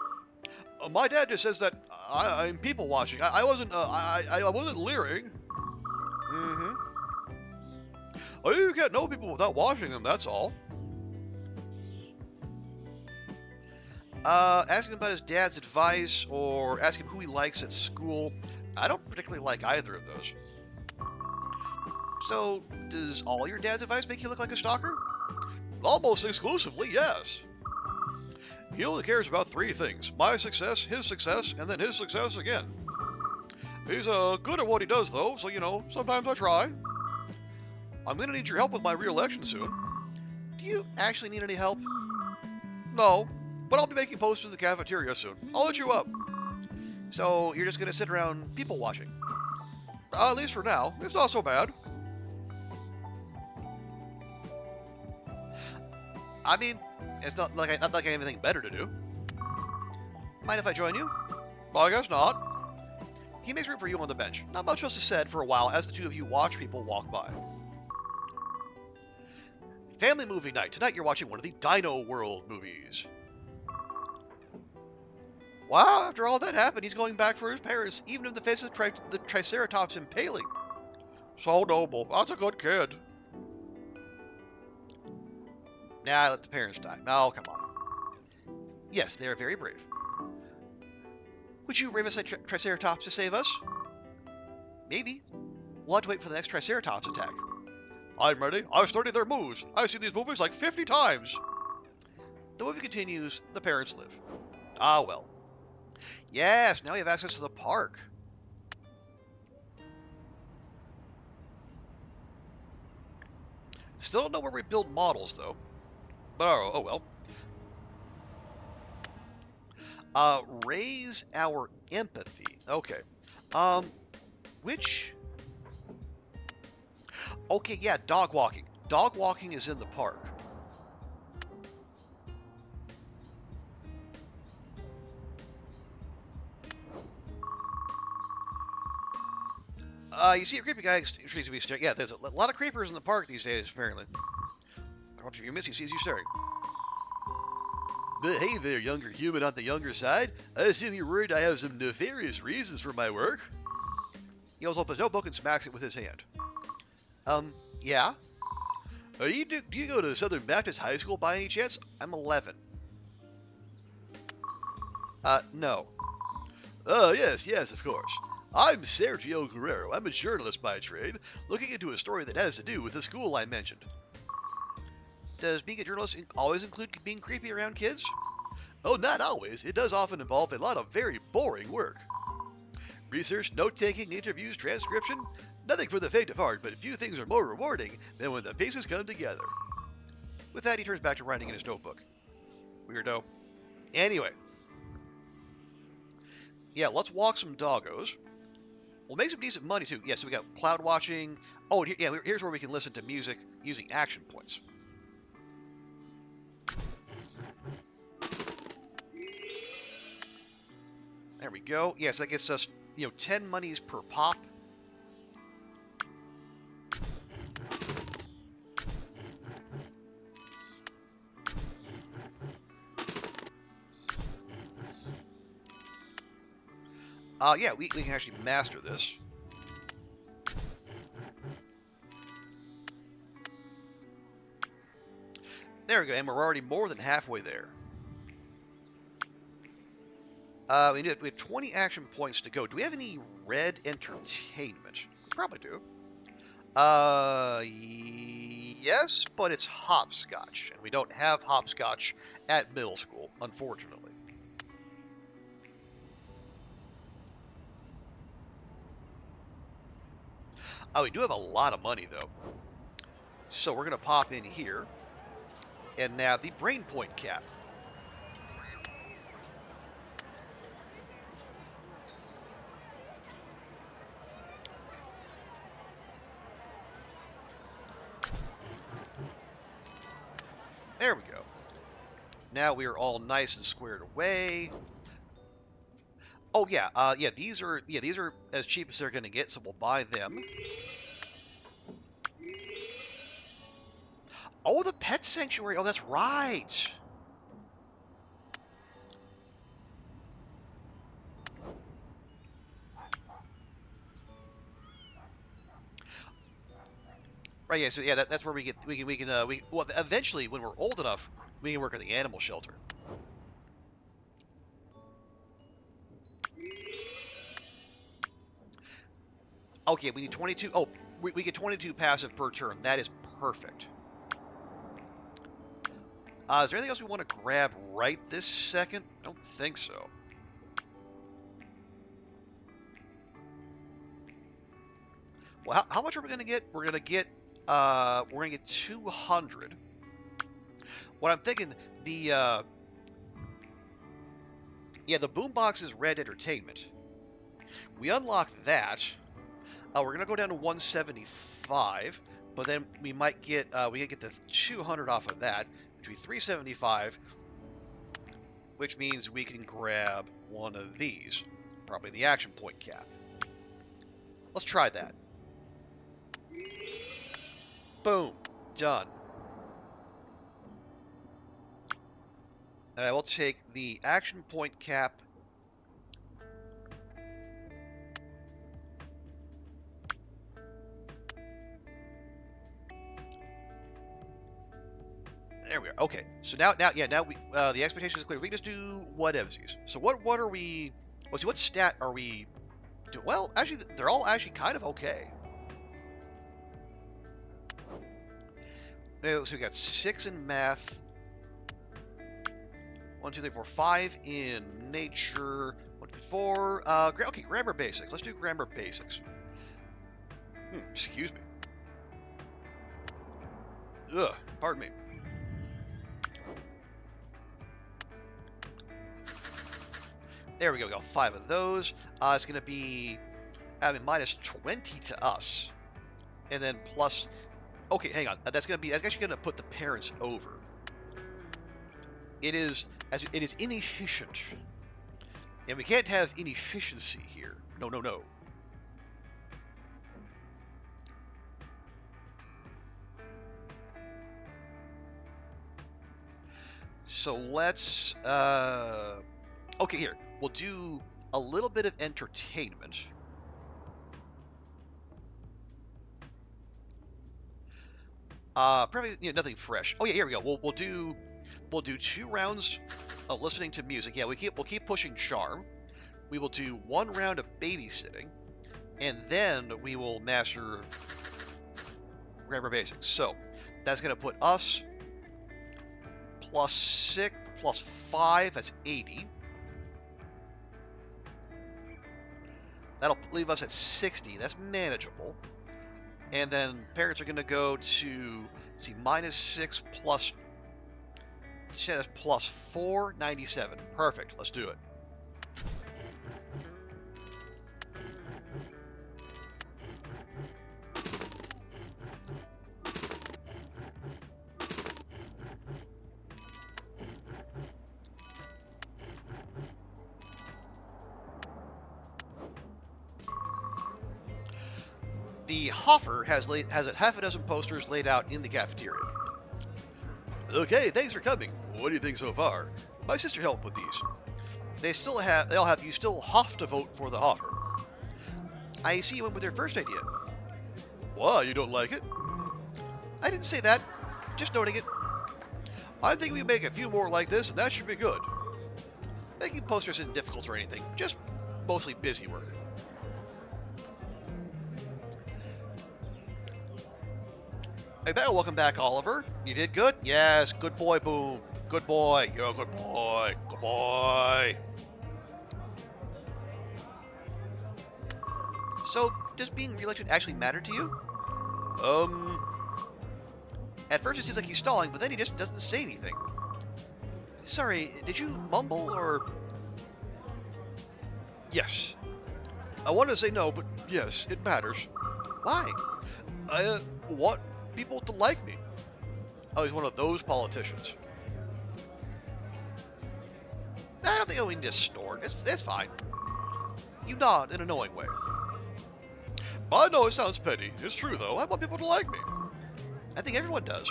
My dad just says that I'm people watching. I wasn't, I wasn't leering. Mm-hmm. Oh, you can't know people without watching them, that's all. Ask him about his dad's advice, or ask him who he likes at school. I don't particularly like either of those. So, does all your dad's advice make you look like a stalker? Almost exclusively, yes. He only cares about three things: my success, and then his success again. He's good at what he does, though, so, you know, sometimes I try. I'm gonna need your help with my re-election soon. Do you actually need any help? No, but I'll be making posters in the cafeteria soon. I'll let you up. So, you're just gonna sit around people watching? At least for now. It's not so bad. I mean, it's not like I have anything better to do. Mind if I join you? Well, I guess not. He makes room for you on the bench. Not much else is said for a while as the two of you watch people walk by. Family movie night. Tonight you're watching one of the Dino World movies. Wow, after all that happened, he's going back for his parents, even in the face of the Triceratops impaling. So noble. That's a good kid. Nah, let the parents die. No, come on. Yes, they are very brave. Would you brave a Triceratops to save us? Maybe. We'll have to wait for the next Triceratops attack. I'm ready. I've studied their moves. I've seen these movies like 50 times. The movie continues. The parents live. Ah, well. Yes, now we have access to the park. Still don't know where we build models, though. But oh well. Raise our empathy. Okay. Which... Okay, yeah, dog walking. Dog walking is in the park. You see a creepy guy trees to be staring. Yeah, there's a lot of creepers in the park these days, apparently. I don't know if you miss, he sees you staring. But hey there, younger human on the younger side. I assume you're worried I have some nefarious reasons for my work. He holds up his notebook and smacks it with his hand. Yeah? Do you go to Southern Baptist High School by any chance? I'm 11. No. Oh, yes, of course. I'm Sergio Guerrero. I'm a journalist by trade, looking into a story that has to do with the school I mentioned. Does being a journalist always include being creepy around kids? Oh, not always. It does often involve a lot of very boring work. Research, note-taking, interviews, transcription. Nothing for the faint of heart, but few things are more rewarding than when the pieces come together. With that, he turns back to writing in his notebook. Weirdo. Anyway. Yeah, let's walk some doggos. We'll make some decent money, too. Yeah, so we got cloud watching. Oh, yeah, here's where we can listen to music using action points. There we go. Yes, that gets us, 10 monies per pop. Yeah, we can actually master this. There we go, and we're already more than halfway there. We have 20 action points to go. Do we have any red entertainment? We probably do. Yes, but it's hopscotch, and we don't have hopscotch at middle school, unfortunately. Oh, we do have a lot of money, though. So we're going to pop in here, and now the brain point cap. There we go. Now we are all nice and squared away. Oh yeah, these are as cheap as they're going to get, so we'll buy them. Oh, the pet sanctuary. Oh, that's right. Right, yeah, so yeah, that's where we can well, eventually when we're old enough, we can work at the animal shelter. Okay, we need 22. Oh, we get 22 passive per turn. That is perfect. Is there anything else we want to grab right this second? I don't think so. Well, how much are we going to get? We're going to get 200. What I'm thinking, the boombox is red entertainment. We unlock that. We're going to go down to 175, but then we might get we get the 200 off of that, which would be 375, which means we can grab one of these, probably the action point cap. Let's try that. Boom, done. And I will take the action point cap. There we are. Okay, so now we the expectation is clear. We can just do whatevsies. So what are we? Let's see, what stat are we doing? Well, actually, they're all actually kind of okay. So we got 6 in math. 1, 2, 3, 4, 5 in nature. 1, 2, 4. Okay, grammar basics. Let's do grammar basics. Excuse me. Ugh, pardon me. There we go. We got 5 of those. It's going to be minus 20 to us, and then plus. Okay, hang on. That's actually going to put the parents over. It is inefficient, and we can't have inefficiency here. No, no, no. So let's. Okay, here we'll do a little bit of entertainment. Probably nothing fresh. Oh yeah, here we go. We'll do 2 rounds of listening to music. Yeah, we'll keep pushing charm. We will do 1 round of babysitting, and then we will master grammar basics. So that's gonna put us plus 6 plus 5. That's 80. That'll leave us at 60. That's manageable. And then parents are going to go to, minus 6 plus 10 plus 4, 97. Perfect. Let's do it. The Hoffer has a half a dozen posters laid out in the cafeteria. Okay, thanks for coming. What do you think so far? My sister helped with these. They all have you still have to vote for the Hoffer. I see you went with your first idea. Why, you don't like it? I didn't say that. Just noting it. I think we make a few more like this, and that should be good. Making posters isn't difficult or anything, just mostly busy work. Hey, welcome back, Oliver. You did good? Yes, good boy, Boom. Good boy. You're a good boy. Good boy. So, does being reelected actually matter to you? At first it seems like he's stalling, but then he just doesn't say anything. Sorry, did you mumble, or... Yes. I wanted to say no, but yes, it matters. Why? I want people to like me. Oh, he's one of those politicians. I don't think we need to snort. It's fine. You nod in an annoying way. I know it sounds petty. It's true, though. I want people to like me. I think everyone does.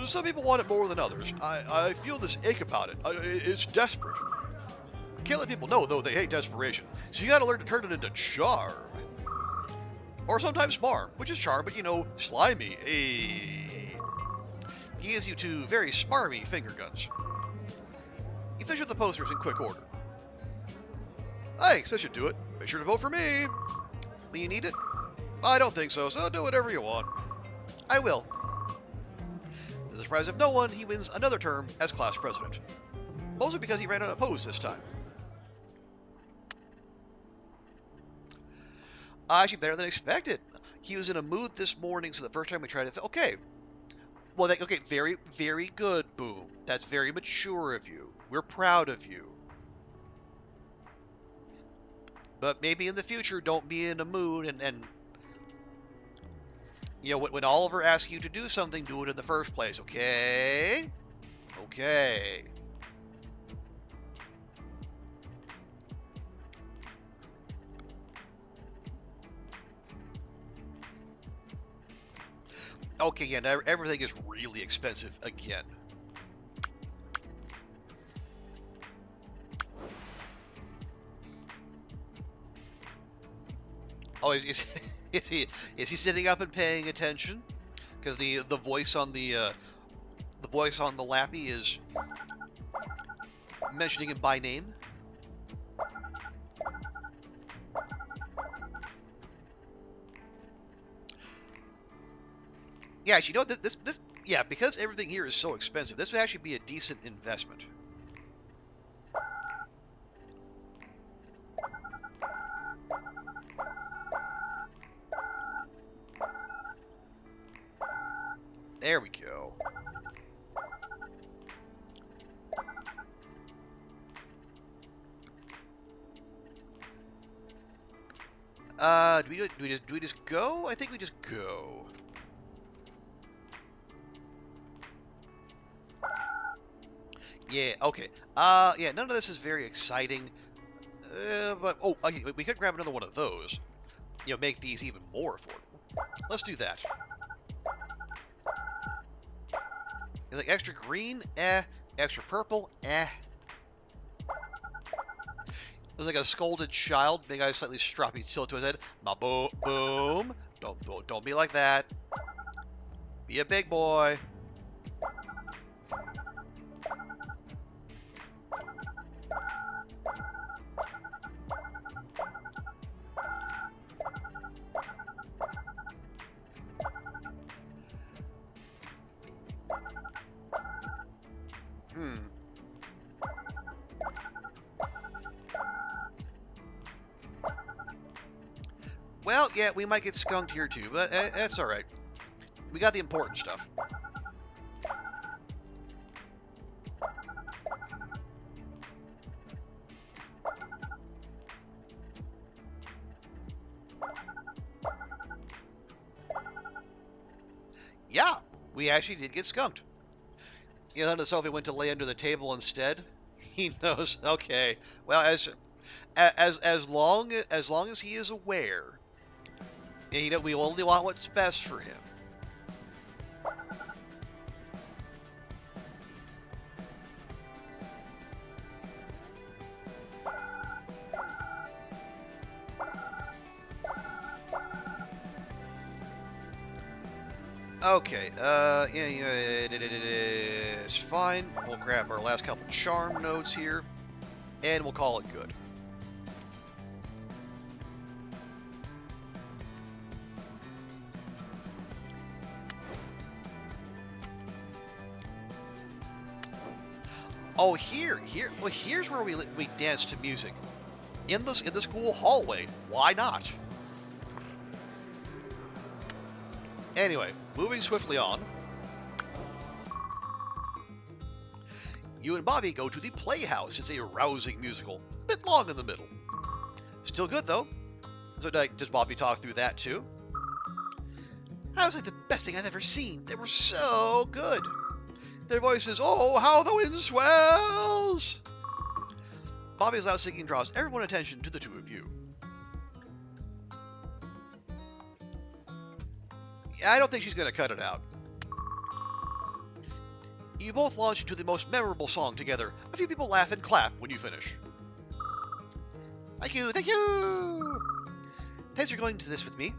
Some people want it more than others. I feel this ache about it. It's desperate. Can't let people know, though, they hate desperation. So you gotta learn to turn it into charm. Or sometimes smarm, which is charm, but you know, slimy. Hey. He gives you two very smarmy finger guns. You finish up the posters in quick order. Thanks, that should do it. Make sure to vote for me. Will you need it? I don't think so, so do whatever you want. I will. To the surprise of no one, he wins another term as class president. Mostly because he ran unopposed this time. Actually, better than expected. He was in a mood this morning, so the first time we tried it, okay. Well, okay, very, very good, Boom. That's very mature of you. We're proud of you. But maybe in the future, don't be in a mood and you know, when Oliver asks you to do something, do it in the first place, okay? Okay. Okay, yeah, everything is really expensive again. Oh, is he sitting up and paying attention? Because the voice on the lappy is mentioning him by name. Yeah, actually, you know, this yeah, because everything here is so expensive, this would actually be a decent investment. There we go. Do we just go? I think we just go. Yeah, okay. Yeah, none of this is very exciting. But, oh, okay, we could grab another one of those. You know, make these even more affordable. Let's do that. Is like extra green? Eh. Extra purple? Eh. There's like a scolded child, big eyes slightly stroppy tilt to his head. Ma boom. Don't be like that. Be a big boy. Well, yeah, we might get skunked here too, but that's alright. We got the important stuff. Yeah, we actually did get skunked. You know, so if he went to lay under the table instead, he knows. Okay, well, as long as he is aware, you know, we only want what's best for him. Okay, it's fine. We'll grab our last couple charm nodes here, and we'll call it good. Oh, here's where we dance to music. In the school hallway. Why not? Anyway, moving swiftly on. You and Bobby go to the Playhouse. It's a rousing musical. A bit long in the middle. Still good, though. So, does Bobby talk through that, too? That was like the best thing I've ever seen. They were so good. Their voices, oh, how the wind swells! Bobby's loud singing draws everyone's attention to the two of you. I don't think she's going to cut it out. You both launch into the most memorable song together. A few people laugh and clap when you finish. Thank you, thank you! Thanks for going to this with me.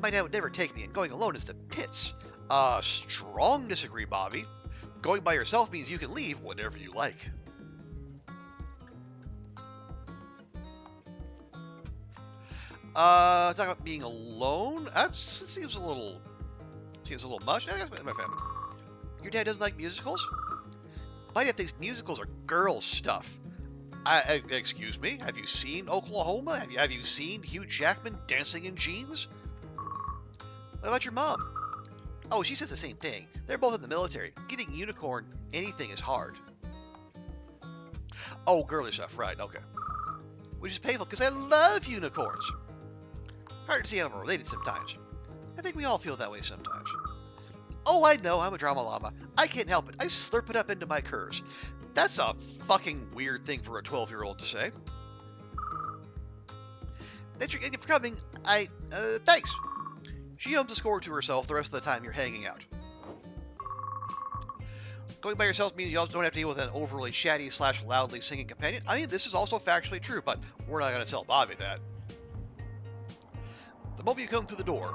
My dad would never take me, and going alone is the pits. Strong disagree, Bobby. Going by yourself means you can leave whenever you like. Talking about being alone? That seems a little much. I guess my family. Your dad doesn't like musicals? My dad thinks musicals are girls' stuff. Excuse me? Have you seen Oklahoma? Have you seen Hugh Jackman dancing in jeans? What about your mom? Oh, she says the same thing. They're both in the military. Getting unicorn anything is hard. Oh, girly stuff, right, okay. Which is painful because I love unicorns. Hard to see how we're related sometimes. I think we all feel that way sometimes. Oh, I know, I'm a drama llama. I can't help it. I slurp it up into my curves. That's a fucking weird thing for a 12-year-old to say. Thanks for coming. Thanks. She hums a score to herself the rest of the time you're hanging out. Going by yourself means you also don't have to deal with an overly chatty / loudly singing companion. I mean, this is also factually true, but we're not going to tell Bobby that. The moment you come through the door.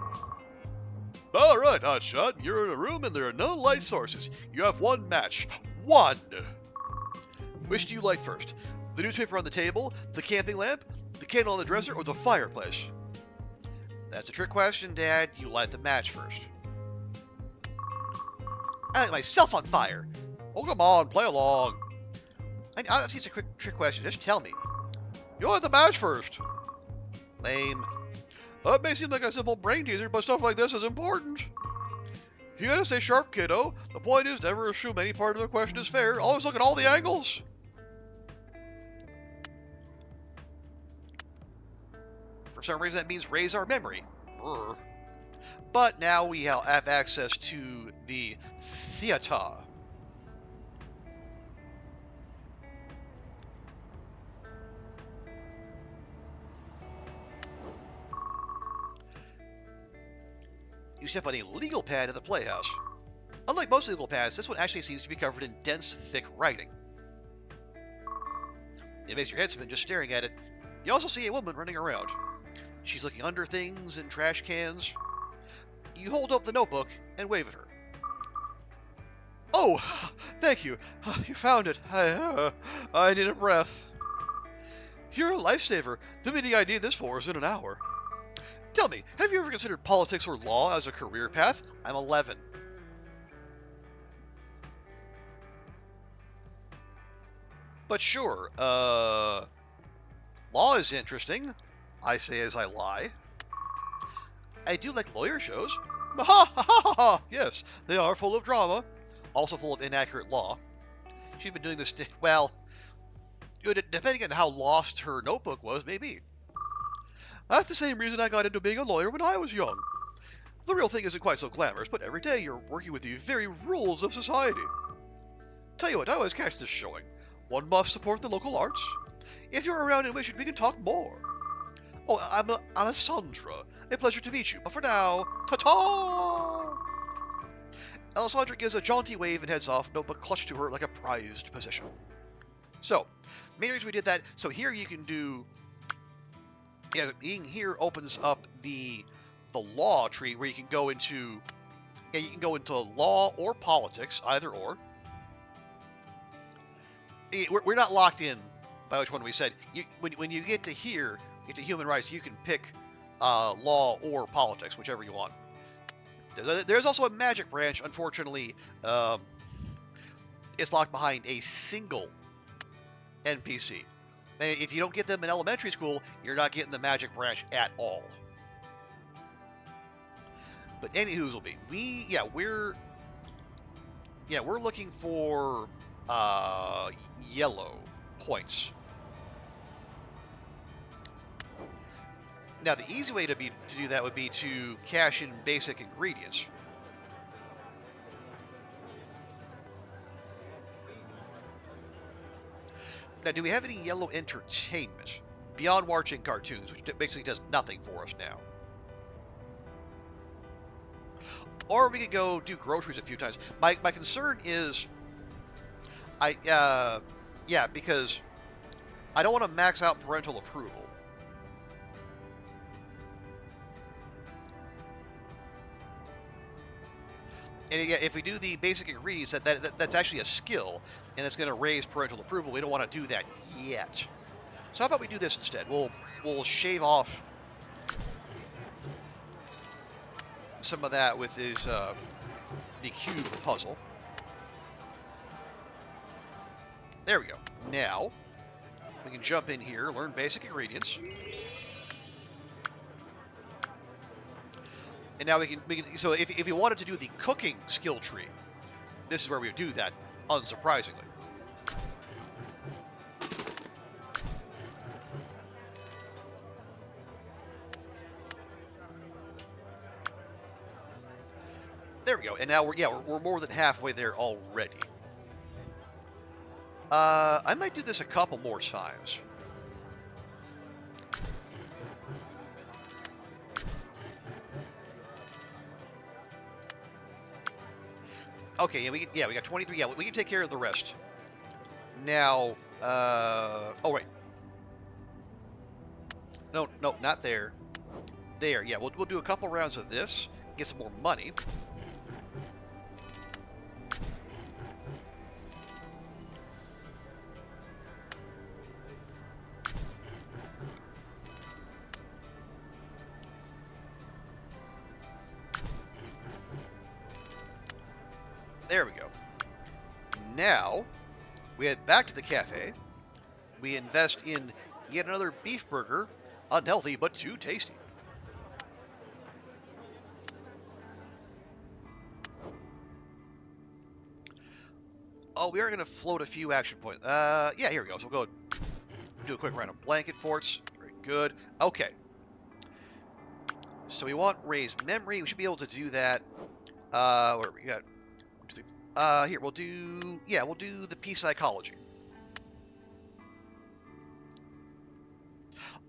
All right, Hotshot, you're in a room and there are no light sources. You have one match. One! Which do you light first? The newspaper on the table, the camping lamp, the candle on the dresser, or the fireplace? That's a trick question, Dad. You light the match first. I light myself on fire. Oh, come on, play along. I see it's a quick trick question. Just tell me. You light the match first. Lame. That may seem like a simple brain teaser, but stuff like this is important. You gotta stay sharp, kiddo. The point is, never assume any part of the question is fair. Always look at all the angles. For some reason, that means raise our memory. Brr. But now we have access to the theater. You step on a legal pad in the playhouse. Unlike most legal pads, this one actually seems to be covered in dense, thick writing. It makes your head spin just staring at it. You also see a woman running around. She's looking under things and trash cans. You hold up the notebook and wave at her. Oh, thank you. You found it. I need a breath. You're a lifesaver. The meeting I need this for is in an hour. Tell me, have you ever considered politics or law as a career path? I'm 11. But sure, law is interesting, I say as I lie. I do like lawyer shows. Ha ha ha ha ha! Yes, they are full of drama, also full of inaccurate law. She's been doing this, well, depending on how lost her notebook was, maybe. That's the same reason I got into being a lawyer when I was young. The real thing isn't quite so glamorous, but every day you're working with the very rules of society. Tell you what, I always catch this showing. One must support the local arts. If you're around and wish, we can talk more. Oh, I'm Alessandra. A pleasure to meet you, but for now, ta-ta! Alessandra gives a jaunty wave and heads off, notebook clutched to her like a prized possession. So, main reason we did that, so here you can do... Yeah, being here opens up the law tree where you can go into Yeah, you can go into law or politics, either or. We're not locked in by which one we said. When you get to here, get to human rights, you can pick law or politics, whichever you want. There's also a magic branch. Unfortunately, um, it's locked behind a single NPC. And if you don't get them in elementary school, you're not getting the magic branch at all. But anywho's will be we're looking for yellow points. Now the easy way to do that would be to cash in basic ingredients. Now, do we have any yellow entertainment beyond watching cartoons, which basically does nothing for us now? Or we could go do groceries a few times. My concern is, because I don't want to max out parental approval. And yeah, if we do the basic ingredients, that's actually a skill, and it's going to raise parental approval. We don't want to do that yet. So how about we do this instead? We'll shave off some of that with the cube puzzle. There we go. Now we can jump in here, learn basic ingredients. And now we can so if you wanted to do the cooking skill tree, this is where we would do that, unsurprisingly. There we go. And now we're more than halfway there already. I might do this a couple more times. Okay, we got 23. Yeah, we can take care of the rest. Now, oh right. No, not there. There, yeah, we'll do a couple rounds of this, get some more money. There we go. Now, we head back to the cafe. We invest in yet another beef burger, unhealthy but too tasty. Oh, we are going to float a few action points. Yeah, here we go. So we'll go do a quick round of blanket forts. Very good. Okay. So we want raised memory. We should be able to do that. Where we got? 1, 2, 3. Here we'll do the peace psychology.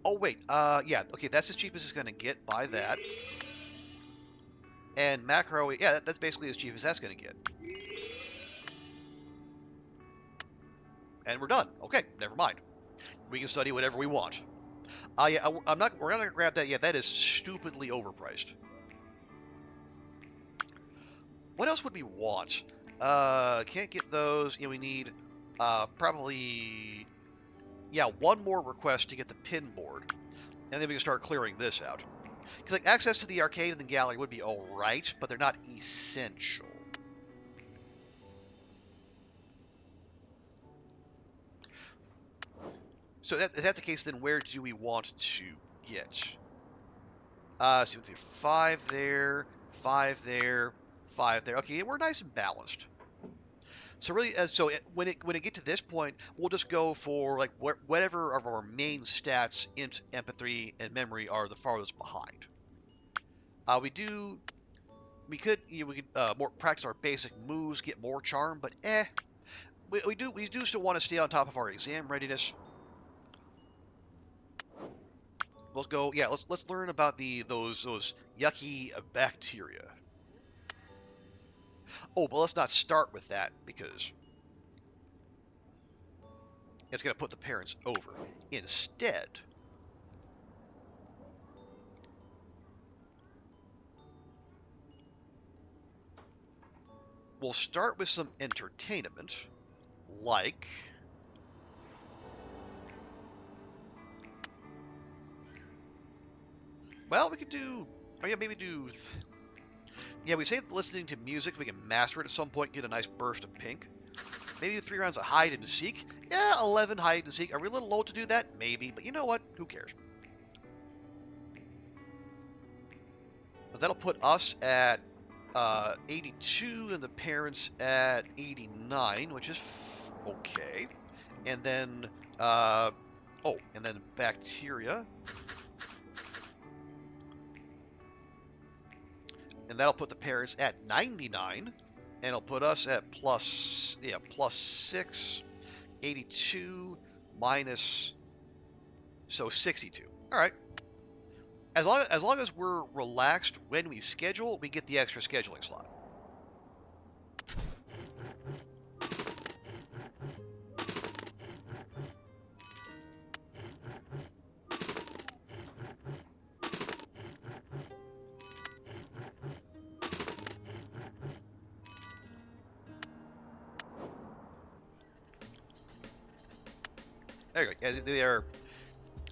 Oh wait. Yeah. Okay, that's as cheap as it's going to get. Buy that. And macro. Yeah, that's basically as cheap as that's going to get. And we're done. Okay, never mind. We can study whatever we want. Yeah, we're not gonna grab that yet. That is stupidly overpriced. What else would we want? Can't get those. Yeah, we need probably one more request to get the pin board, and then we can start clearing this out. Because like access to the arcade and the gallery would be all right, but they're not essential. So if that's the case, then where do we want to get? So we'll do 5 there, 5 there, 5 there. Okay, we're nice and balanced. So really, when it get to this point, we'll just go for like whatever of our main stats, int, empathy, and memory are the farthest behind. We could more practice our basic moves, get more charm, but we do still want to stay on top of our exam readiness. Let's go. Yeah, let's learn about those yucky bacteria. Oh, but let's not start with that because it's going to put the parents over. Instead, we'll start with some entertainment, like... Well, we could do... Oh yeah, maybe do... Yeah, we say listening to music, we can master it at some point, get a nice burst of pink. Maybe 3 rounds of hide and seek. Yeah, 11 hide and seek. Are we a little low to do that? Maybe, but you know what? Who cares? But that'll put us at 82 and the parents at 89, which is okay. And then, and then bacteria. And that'll put the parents at 99. And it'll put us at plus 6, 82 minus, so 62. All right. As long as we're relaxed when we schedule, we get the extra scheduling slot. There you go. Yeah, they are.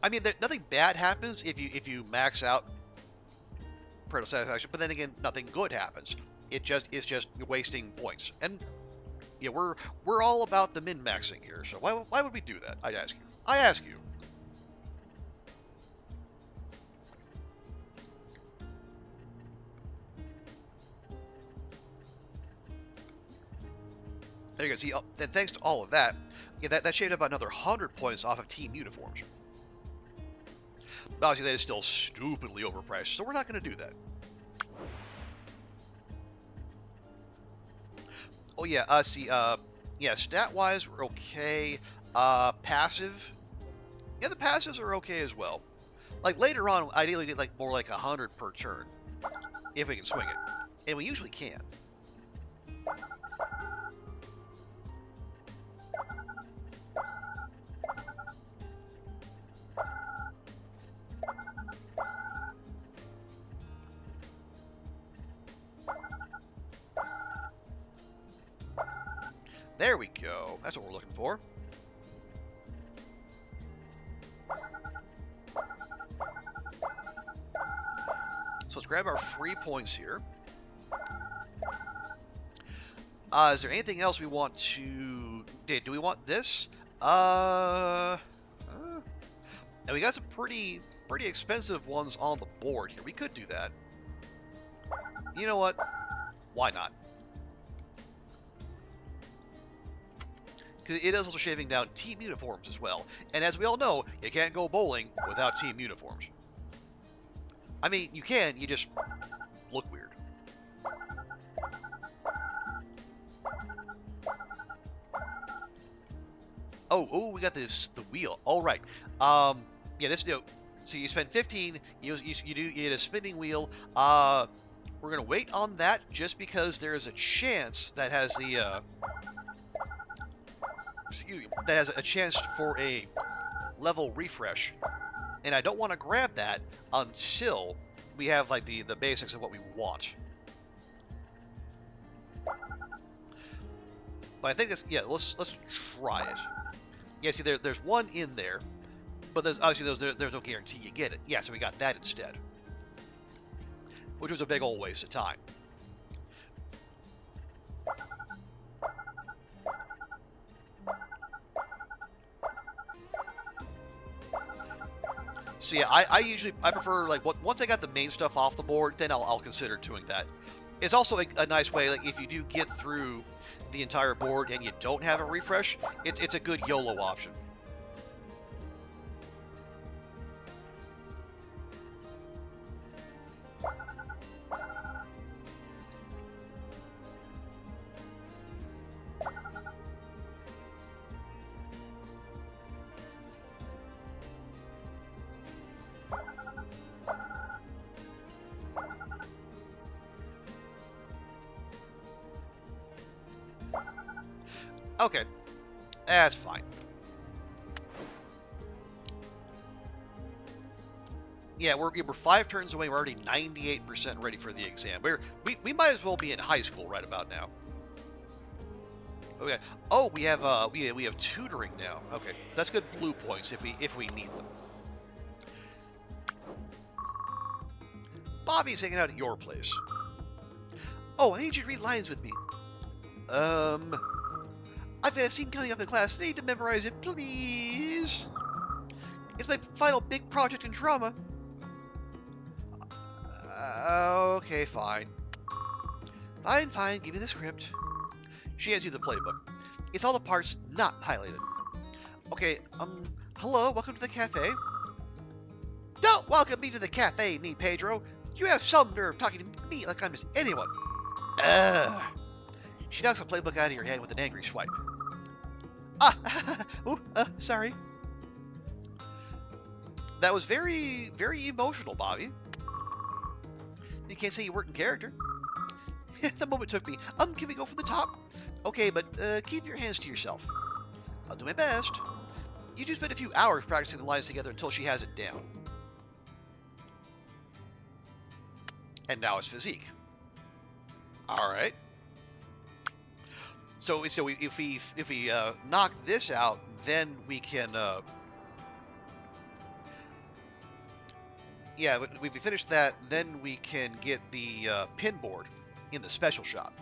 I mean, nothing bad happens if you max out parental satisfaction, but then again, nothing good happens. It's just wasting points. And yeah, we're all about the min-maxing here. So why would we do that? I ask you. There you go. See, and thanks to all of that, yeah, that shaved about another 100 points off of team uniforms. But obviously, that is still stupidly overpriced, so we're not going to do that. Oh yeah, yeah, stat-wise, we're okay. Passive, yeah, the passives are okay as well. Like later on, ideally get like more like 100 per turn, if we can swing it, and we usually can. There we go. That's what we're looking for. So let's grab our free points here. Is there anything else we want to... Do we want this? And we got some pretty expensive ones on the board here. We could do that. You know what? Why not? Because it is also shaving down team uniforms as well. And as we all know, you can't go bowling without team uniforms. I mean, you can, you just look weird. Oh, we got the wheel. All right. Yeah, this deal. So you spend 15. You get a spinning wheel. We're gonna wait on that just because there is a chance that has the that has a chance for a level refresh, and I don't want to grab that until we have like the basics of what we want. But I think it's, yeah, let's try it. Yeah, see, there's one in there, but there's obviously there's no guarantee you get it. Yeah, so we got that instead, which was a big old waste of time. So yeah, I prefer, like, once I got the main stuff off the board, then I'll consider doing that. It's also a nice way, like, if you do get through the entire board and you don't have a refresh, it's a good YOLO option. Okay, that's fine. Yeah, we're 5 turns away. We're already 98% ready for the exam. We might as well be in high school right about now. Okay. Oh, we have tutoring now. Okay, that's good blue points if we need them. Bobby's hanging out at your place. Oh, I need you to read lines with me. I've got a scene coming up in class. I need to memorize it, please. It's my final big project in drama. Okay, fine. Fine. Give me the script. She hands you the playbook. It's all the parts not highlighted. Okay, hello, welcome to the cafe. Don't welcome me to the cafe, me, Pedro. You have some nerve talking to me like I'm just anyone. She knocks the playbook out of your hand with an angry swipe. Sorry. That was very, very emotional, Bobby. You can't say you weren't in character. The moment took me. Can we go from the top? Okay, but keep your hands to yourself. I'll do my best. You two spent a few hours practicing the lines together until she has it down. And now it's physique. All right. So if we knock this out, then we can. Yeah, but if we finish that, then we can get the pin board in the special shop.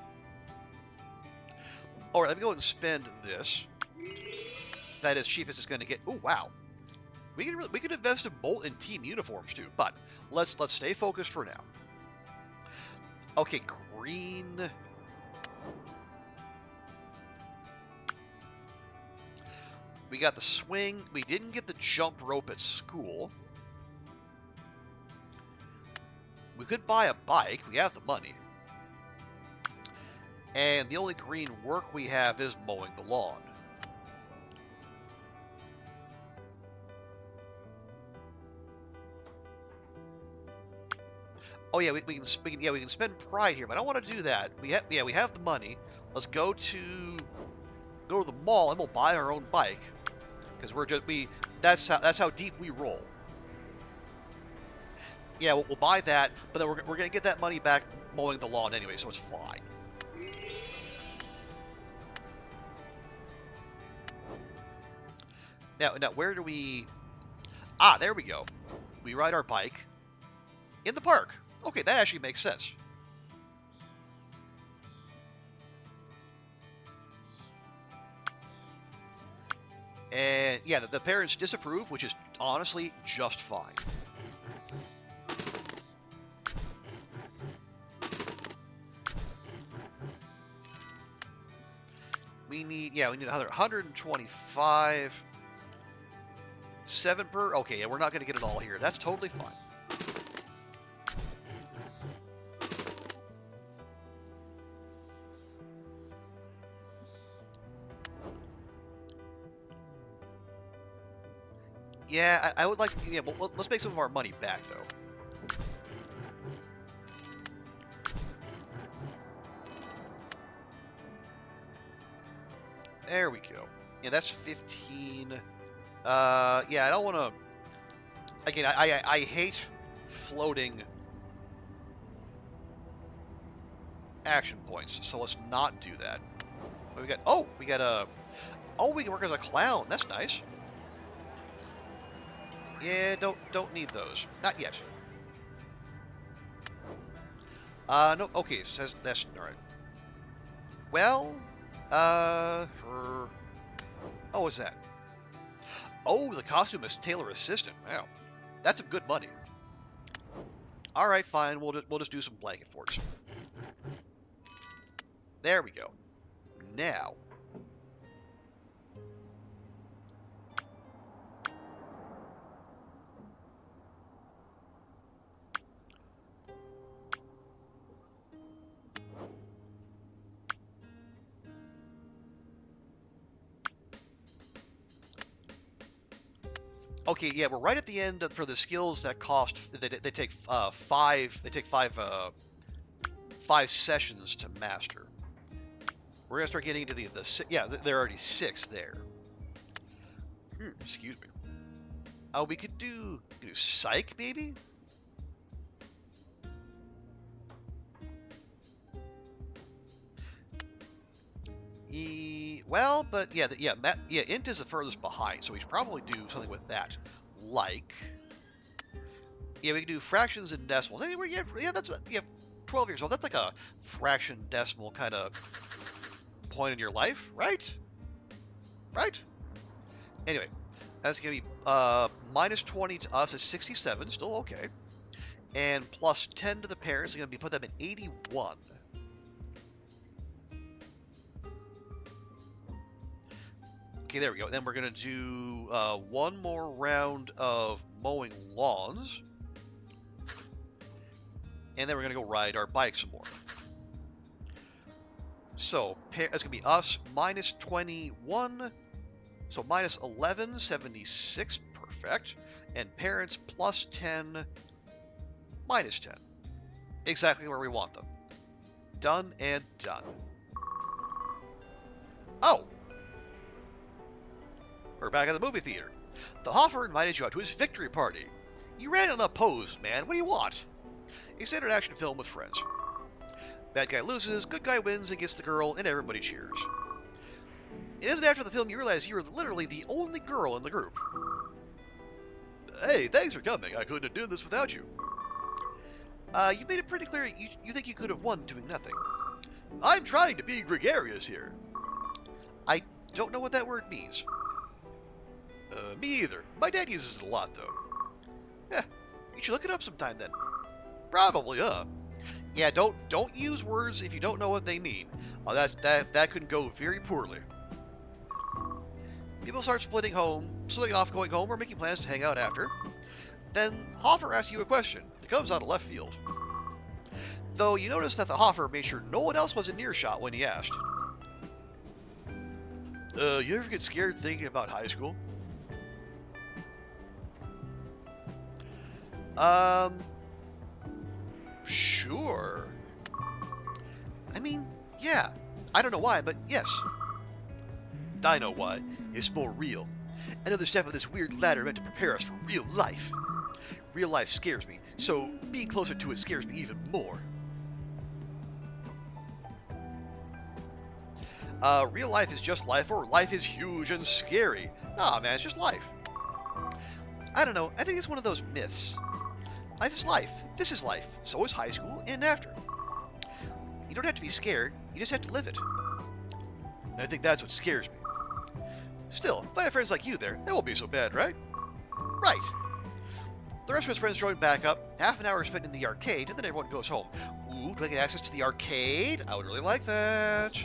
All right, let me go ahead and spend this. That is cheap as it's going to get. Oh wow, we can invest in Bolt and team uniforms too. But let's stay focused for now. Okay, green. We got the swing. We didn't get the jump rope at school. We could buy a bike. We have the money. And the only green work we have is mowing the lawn. Oh yeah, we can spend pride here, but I don't want to do that. We have the money. Let's go to the mall and we'll buy our own bike because that's how deep we roll. Yeah, we'll buy that, but then we're gonna get that money back mowing the lawn anyway, so it's fine. Now where do we? Ah, there we go. We ride our bike in the park. Okay, that actually makes sense. And yeah, the parents disapprove, which is honestly just fine. We need another 125. 7 per. Okay, yeah, we're not going to get it all here. That's totally fine. Yeah, I would like. Yeah, but let's make some of our money back though. There we go. Yeah, that's 15. Yeah, I don't want to. Again, I hate floating action points, so let's not do that. What we got? Oh, we got a. Oh, we can work as a clown. That's nice. Yeah, don't need those. Not yet. No. Okay, so that's all right. Well, oh, what's that? Oh, the costume is tailor assistant. Wow, that's some good money. All right, fine. We'll just do some blanket forts. There we go. Now. Okay, yeah, we're right at the end for the skills that cost. They take five. They take five sessions to master. We're gonna start getting into the yeah. There are already 6 there. Excuse me. Oh, we could do psych maybe. Well, but yeah, int is the furthest behind, so we should probably do something with that. Like, yeah, we can do fractions and decimals. Hey, yeah, that's 12 years old. That's like a fraction decimal kind of point in your life, right? Right? Anyway, that's gonna be minus 20 to us is 67, still okay, and plus 10 to the parents is gonna be put them at 81. Okay, there we go. Then we're going to do one more round of mowing lawns. And then we're going to go ride our bikes some more. So, that's going to be us minus 21. So, minus 11, 76. Perfect. And parents plus 10, minus 10. Exactly where we want them. Done and done. Oh! We're back at the movie theater. The Hoffer invited you out to his victory party. You ran unopposed, man. What do you want? A standard action film with friends. Bad guy loses, good guy wins and gets the girl, and everybody cheers. It isn't after the film you realize you were literally the only girl in the group. Hey, thanks for coming. I couldn't have done this without you. You made it pretty clear you think you could have won doing nothing. I'm trying to be gregarious here. I don't know what that word means. Me either. My dad uses it a lot, though. Yeah, you should look it up sometime then. Probably, Yeah, don't use words if you don't know what they mean. That could go very poorly. People start splitting off, going home, or making plans to hang out after. Then Hoffer asks you a question. It comes out of left field. Though you notice that the Hoffer made sure no one else was in earshot when he asked. You ever get scared thinking about high school? Sure. I mean, yeah. I don't know why, but yes. I know why. It's more real. Another step of this weird ladder meant to prepare us for real life. Real life scares me, so being closer to it scares me even more. Real life is just life, or life is huge and scary. Nah, man, it's just life. I don't know, I think it's one of those myths. Life is life. This is life. So is high school and after. You don't have to be scared. You just have to live it. And I think that's what scares me. Still, if I have friends like you there, that won't be so bad, right? Right. The rest of his friends join back up. Half an hour spent in the arcade, and then everyone goes home. Ooh, do I get access to the arcade? I would really like that.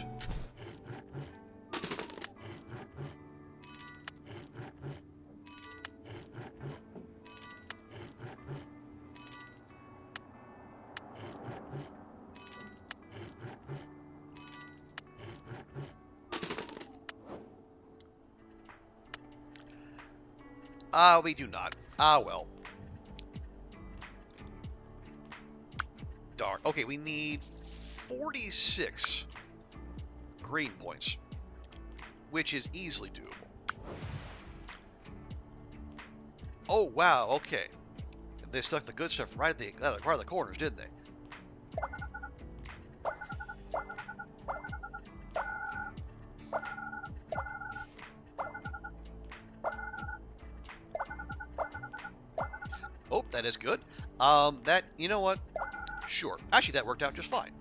We do not. Well. Darn. Okay, we need 46 green points, which is easily doable. Oh, wow, okay. They stuck the good stuff right at the corners, didn't they? Oh, that is good. You know what? Sure. Actually, that worked out just fine.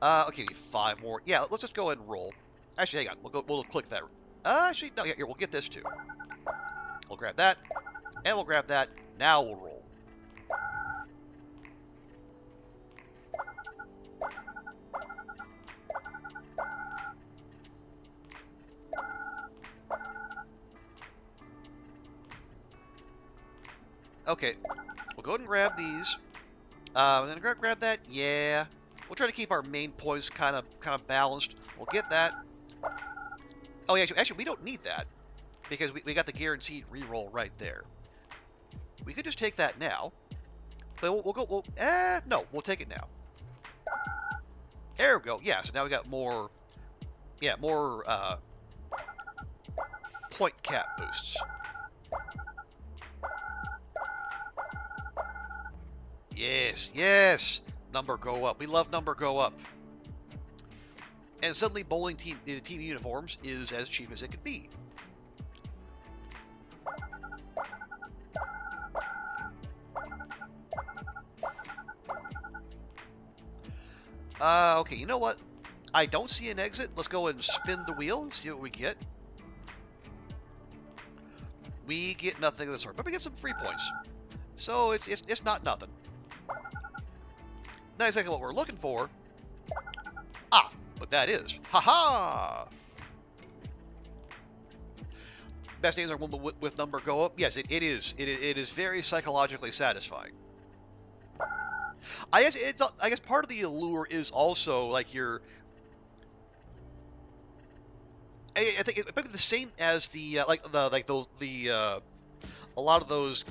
Okay, 5 more. Yeah, let's just go ahead and roll. Actually, hang on. We'll click that. Actually, no, here, we'll get this too. We'll grab that, and we'll grab that. Now we'll roll. Okay, we'll go ahead and grab these. Then grab that. Yeah, we'll try to keep our main points kind of balanced. We'll get that. Oh yeah, actually, we don't need that because we got the guaranteed reroll right there. We could just take that now, but we'll take it now. There we go. Yeah, so now we got more. Yeah, more point cap boosts. Yes, yes! Number go up. We love number go up. And suddenly bowling team uniforms is as cheap as it could be. Okay, you know what? I don't see an exit. Let's go ahead and spin the wheel and see what we get. We get nothing of the sort, but we get some free points. So it's not nothing. Not exactly what we're looking for. Ah, but that is. Haha! Best names are one with number go up. Yes, it is. It is very psychologically satisfying. I guess part of the allure is also like your. I think it might be the same as the a lot of those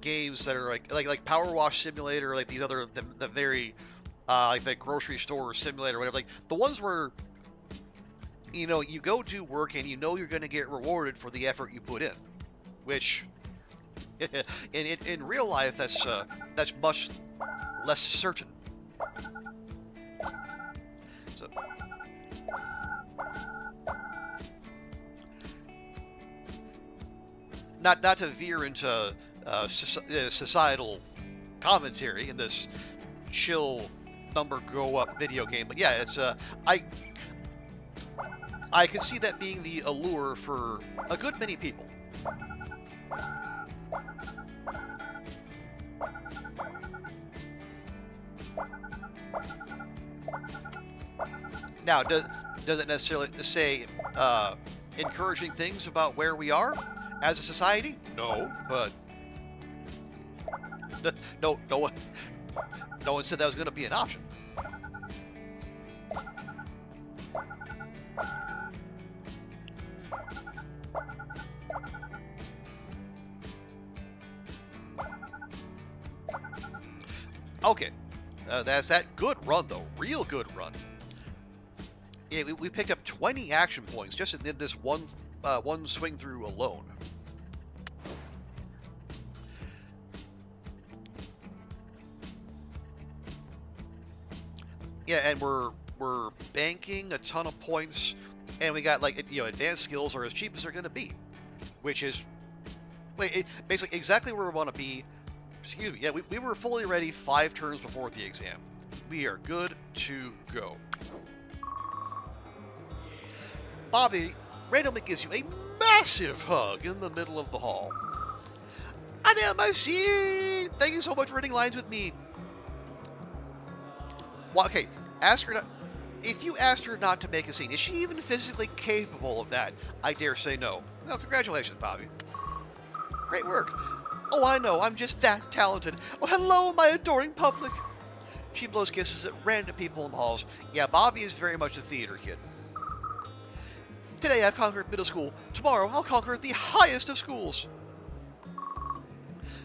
games that are like Power Wash Simulator, like these other the very like the grocery store simulator, or whatever. Like the ones where you know you go do work and you know you're going to get rewarded for the effort you put in, which in real life that's much less certain. So. Not to veer into societal commentary in this chill number go up video game, but yeah, it's I can see that being the allure for a good many people. Now, does it necessarily say encouraging things about where we are as a society? No, but no one said that was going to be an option. Okay, that's that good run though, real good run. Yeah, we picked up 20 action points just in this one swing through alone. Yeah, and we're banking a ton of points, and we got like advanced skills are as cheap as they're going to be, which is basically exactly where we want to be. Excuse me. Yeah, we were fully ready 5 turns before the exam. We are good to go. Bobby randomly gives you a massive hug in the middle of the hall. Anna, my seat! Thank you so much for reading lines with me. Well, okay, ask her not. If you asked her not to make a scene, is she even physically capable of that? I dare say no. No, congratulations, Bobby. Great work. Oh, I know, I'm just that talented. Oh, hello, my adoring public. She blows kisses at random people in the halls. Yeah, Bobby is very much a theater kid. Today I've conquered middle school. Tomorrow I'll conquer the highest of schools.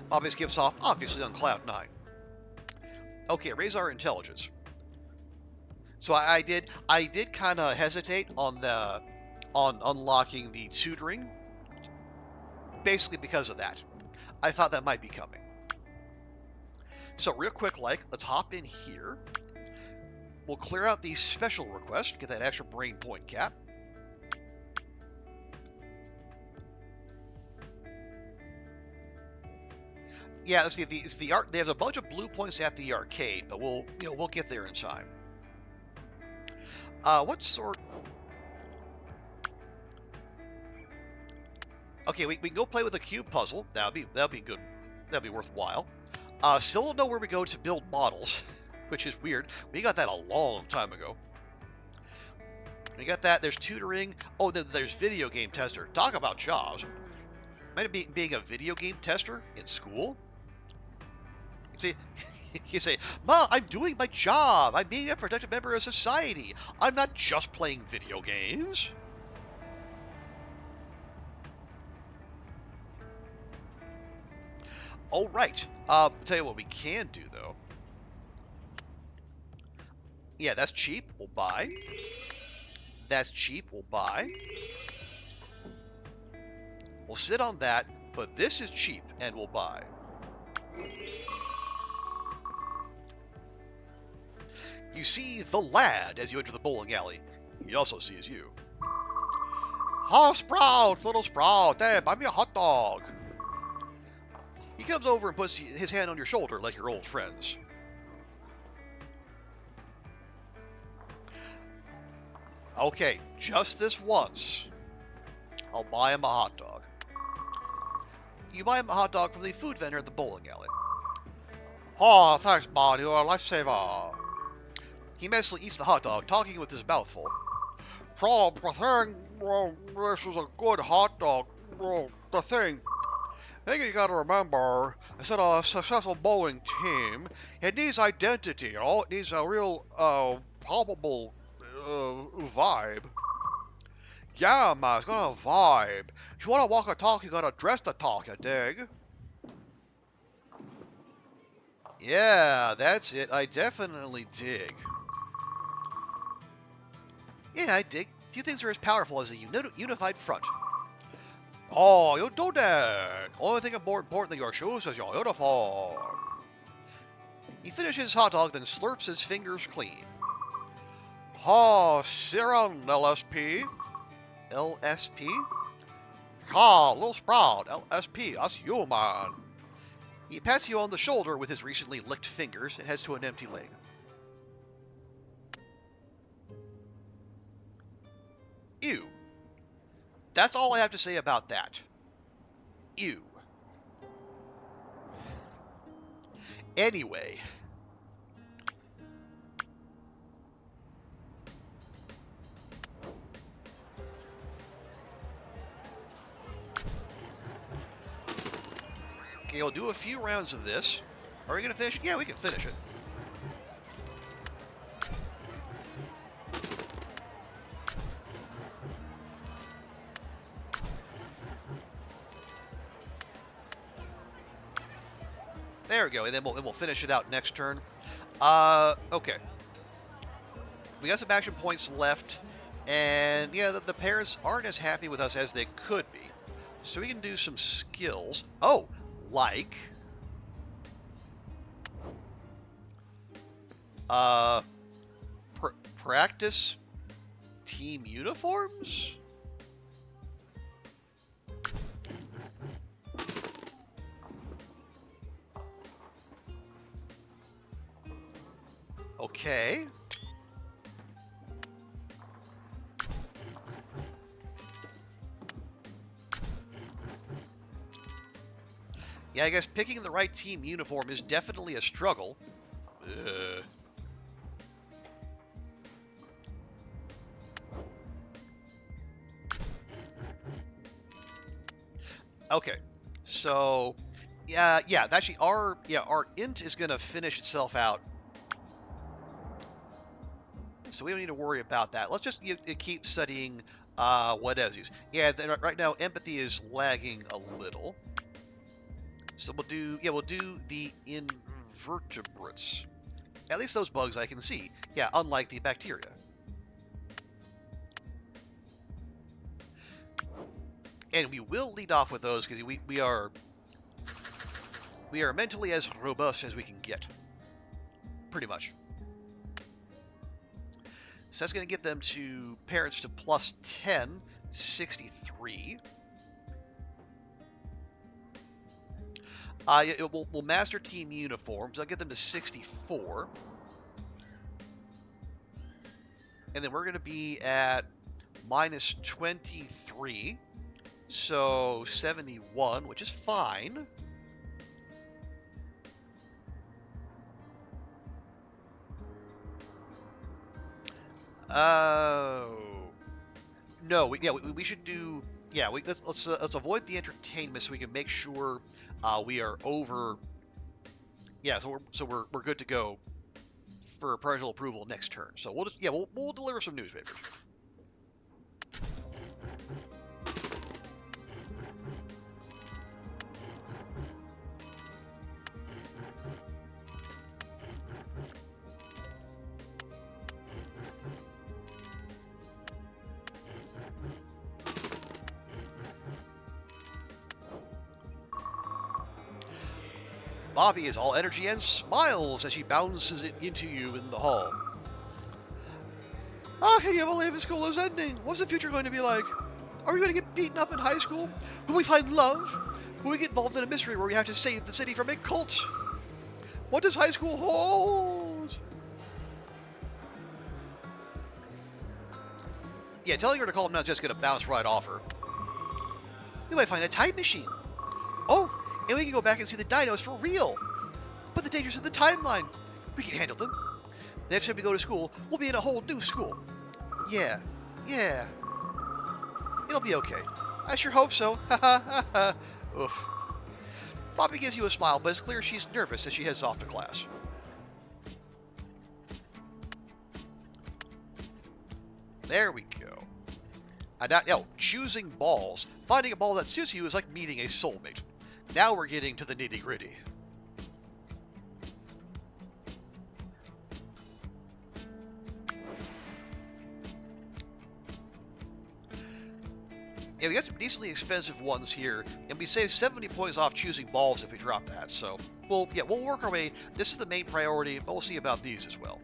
Bobby skips off, obviously on cloud 9. Okay, raise our intelligence. So I did kind of hesitate on unlocking the tutoring, basically because of that. I thought that might be coming. So real quick, let's hop in here. We'll clear out the special request, get that extra brain point cap. Yeah, let's see. There's a bunch of blue points at the arcade, but we'll get there in time. What sort? Okay, we can go play with a cube puzzle. That'll be good. That'll be worthwhile. Still don't know where we go to build models, which is weird. We got that a long time ago. We got that. There's tutoring. Oh, there's video game tester. Talk about jobs. Might it be being a video game tester in school? You say, Ma, I'm doing my job. I'm being a productive member of society. I'm not just playing video games. Oh, right. I'll tell you what we can do, though. Yeah, that's cheap. We'll buy. That's cheap. We'll buy. We'll sit on that, but this is cheap, and we'll buy. You see the lad as you enter the bowling alley. He also sees you. "Ha, Sprout, little Sprout, hey, buy me a hot dog." He comes over and puts his hand on your shoulder like your old friends. Okay, just this once, I'll buy him a hot dog. You buy him a hot dog from the food vendor at the bowling alley. "Oh, thanks, man, you're a lifesaver." He mostly eats the hot dog, talking with his mouth full. "The thing, this is a good hot dog. The thing you gotta remember, instead of a successful bowling team, it needs identity, you know? It needs a real, palpable, vibe." "Yeah, man, it's got a vibe. If you wanna walk a talk, you gotta dress the talk, you dig?" Yeah, that's it. I definitely dig. Yeah, I dig. Few things are as powerful as a unified front. "Oh, you do that. Only thing more important than your shoes is your uniform." He finishes his hot dog, then slurps his fingers clean. "Oh, Siren, LSP." LSP? "Ha, little Sprout, LSP, that's you, man." He pats you on the shoulder with his recently licked fingers and heads to an empty lane. Ew. That's all I have to say about that. Ew. Anyway. Okay, we'll do a few rounds of this. Are we going to finish it? Yeah, we can finish it. There we go, and then we'll finish it out next turn. Okay. We got some action points left, and yeah, the parents aren't as happy with us as they could be. So we can do some skills. Oh, like... practice team uniforms? Okay. Yeah, I guess picking the right team uniform is definitely a struggle. Okay, so yeah, actually our int is gonna finish itself out, so we don't need to worry about that. Let's just keep studying what else use. Yeah, right now empathy is lagging a little, so we'll do the invertebrates. At least those bugs I can see. Yeah, unlike the bacteria. And we will lead off with those because we are mentally as robust as we can get. Pretty much. So that's going to get them to parents to plus 10, 63. We'll master team uniforms. I'll get them to 64. And then we're going to be at minus 23. So 71, which is fine. No, we should do. Yeah, let's avoid the entertainment so we can make sure we are over. Yeah, so we're good to go for parental approval next turn. So we'll deliver some newspapers. Bobby is all energy and smiles as she bounces it into you in the hall. Oh, can you believe school is ending? What's the future going to be like? Are we going to get beaten up in high school? Will we find love? Will we get involved in a mystery where we have to save the city from a cult? What does high school hold? Yeah, telling her to call him now is just going to bounce right off her. We might find a time machine. Oh, and we can go back and see the dinos for real. But the dangers of the timeline, we can handle them. The next time we go to school, we'll be in a whole new school. Yeah. It'll be okay. I sure hope so. Ha ha ha ha. Oof. Bobby gives you a smile, but it's clear she's nervous as she heads off to class. There we go. Now, choosing balls. Finding a ball that suits you is like meeting a soulmate. Now we're getting to the nitty-gritty. Yeah, we got some decently expensive ones here, and we save 70 points off choosing balls if we drop that, so we'll work our way. This is the main priority, but we'll see about these as well.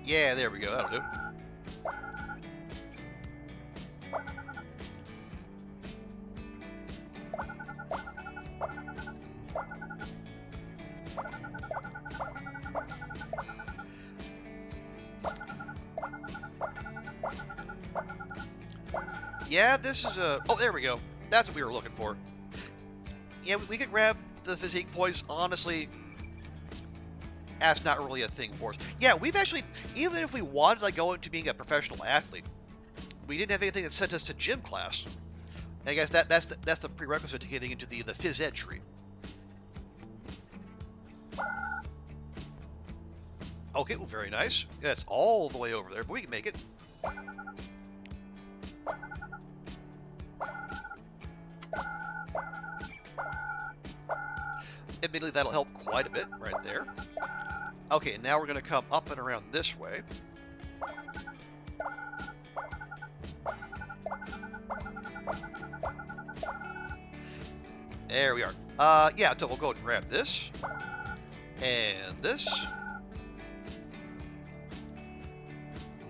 Yeah, there we go. That'll do. Yeah, this is a... Oh, there we go. That's what we were looking for. Yeah, we could grab the physique points. Honestly, that's not really a thing for us. Yeah, we've actually... Even if we wanted to go into being a professional athlete, we didn't have anything that sent us to gym class. And I guess that's the prerequisite to getting into the phys ed tree. Okay, well, very nice. That's all the way over there, but we can make it. Admittedly, that'll help quite a bit right there. Okay, now we're going to come up and around this way. There we are. Yeah, so we'll go and grab this. And this.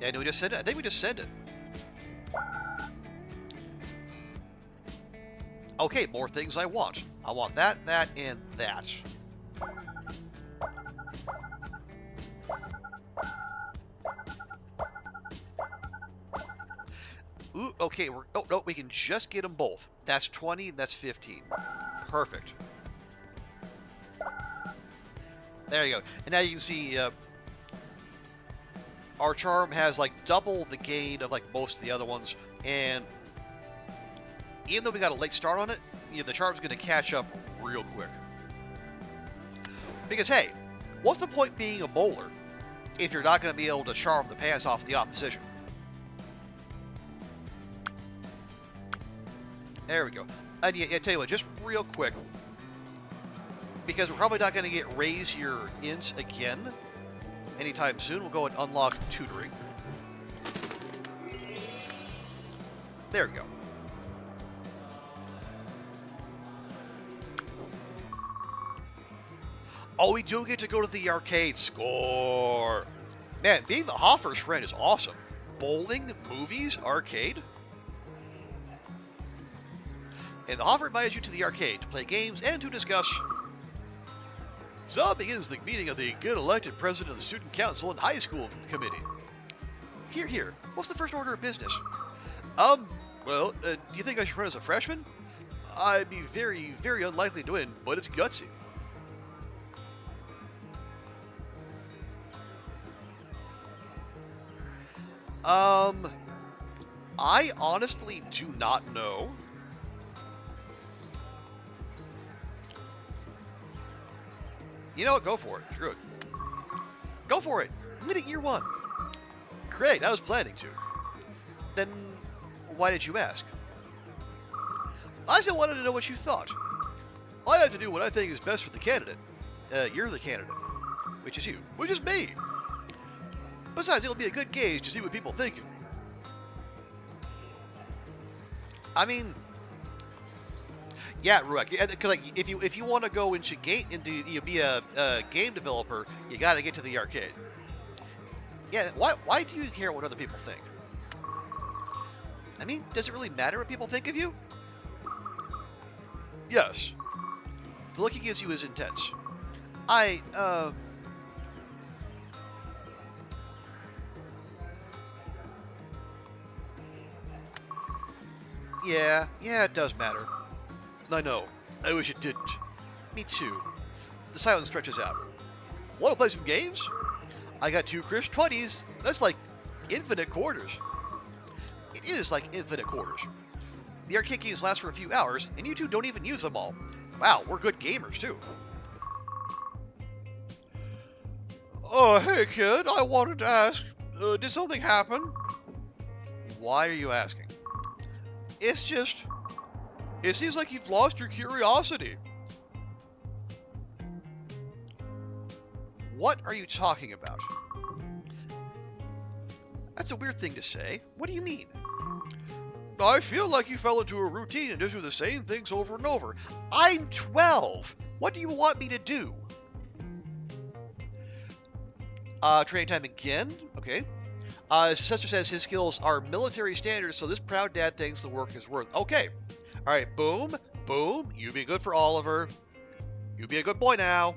And we just send it? I think we just send it. Okay, more things I want. I want that, and that. Ooh, okay, oh, no, we can just get them both. That's 20, that's 15. Perfect. There you go. And now you can see our charm has like double the gain of like most of the other ones, and even though we got a late start on it, the charm's going to catch up real quick. Because, hey, what's the point being a bowler if you're not going to be able to charm the pants off the opposition? There we go. And yeah, tell you what, just real quick, because we're probably not going to get raise your ints again anytime soon, we'll go and unlock tutoring. There we go. Oh, we do get to go to the arcade. Score! Man, being the Hoffer's friend is awesome. Bowling, movies, arcade. And the Hoffer invites you to the arcade to play games and to discuss. So begins the meeting of the good elected president of the student council and high school committee. Here. What's the first order of business? Well, do you think I should run as a freshman? I'd be very, very unlikely to win, but it's gutsy. I honestly do not know. You know what? Go for it. Screw it. Go for it. Mid at year one. Great. I was planning to. Then why did you ask? I still wanted to know what you thought. I have to do what I think is best for the candidate. You're the candidate, which is you, which is me. Besides, it'll be a good gauge to see what people think of me. I mean, yeah, Ruak. Because like, if you want to go into be a game developer, you got to get to the arcade. Yeah. Why do you care what other people think? I mean, does it really matter what people think of you? Yes. The look he gives you is intense. Yeah, it does matter. I know. I wish it didn't. Me too. The silence stretches out. Want to play some games? I got 2 crisp 20s. That's like infinite quarters. It is like infinite quarters. The arcade games last for a few hours, and you two don't even use them all. Wow, we're good gamers too. Oh, hey kid, I wanted to ask, did something happen? Why are you asking? It's just, it seems like you've lost your curiosity. What are you talking about? That's a weird thing to say. What do you mean? I feel like you fell into a routine and just do the same things over and over. I'm 12. What do you want me to do? Training time again? Okay. His sister says his skills are military standards, so this proud dad thinks the work is worth. Okay. All right. Boom. Boom. You be good for Oliver. You be a good boy now.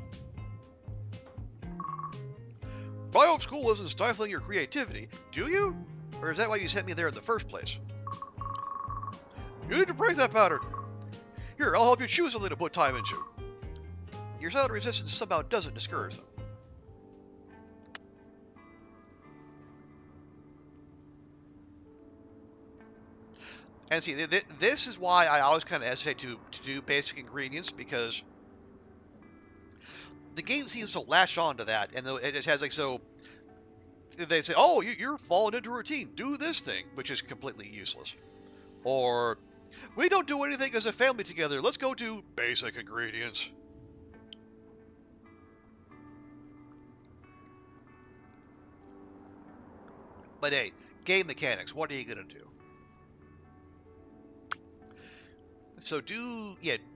I hope school isn't stifling your creativity. Do you? Or is that why you sent me there in the first place? You need to break that pattern. Here, I'll help you choose something to put time into. Your silent resistance somehow doesn't discourage them. And see, this is why I always kind of hesitate to do basic ingredients, because the game seems to latch on to that, and it has like, so they say, oh, you're falling into routine, do this thing, which is completely useless. Or, we don't do anything as a family together, let's go do basic ingredients. But hey, game mechanics, what are you going to do? So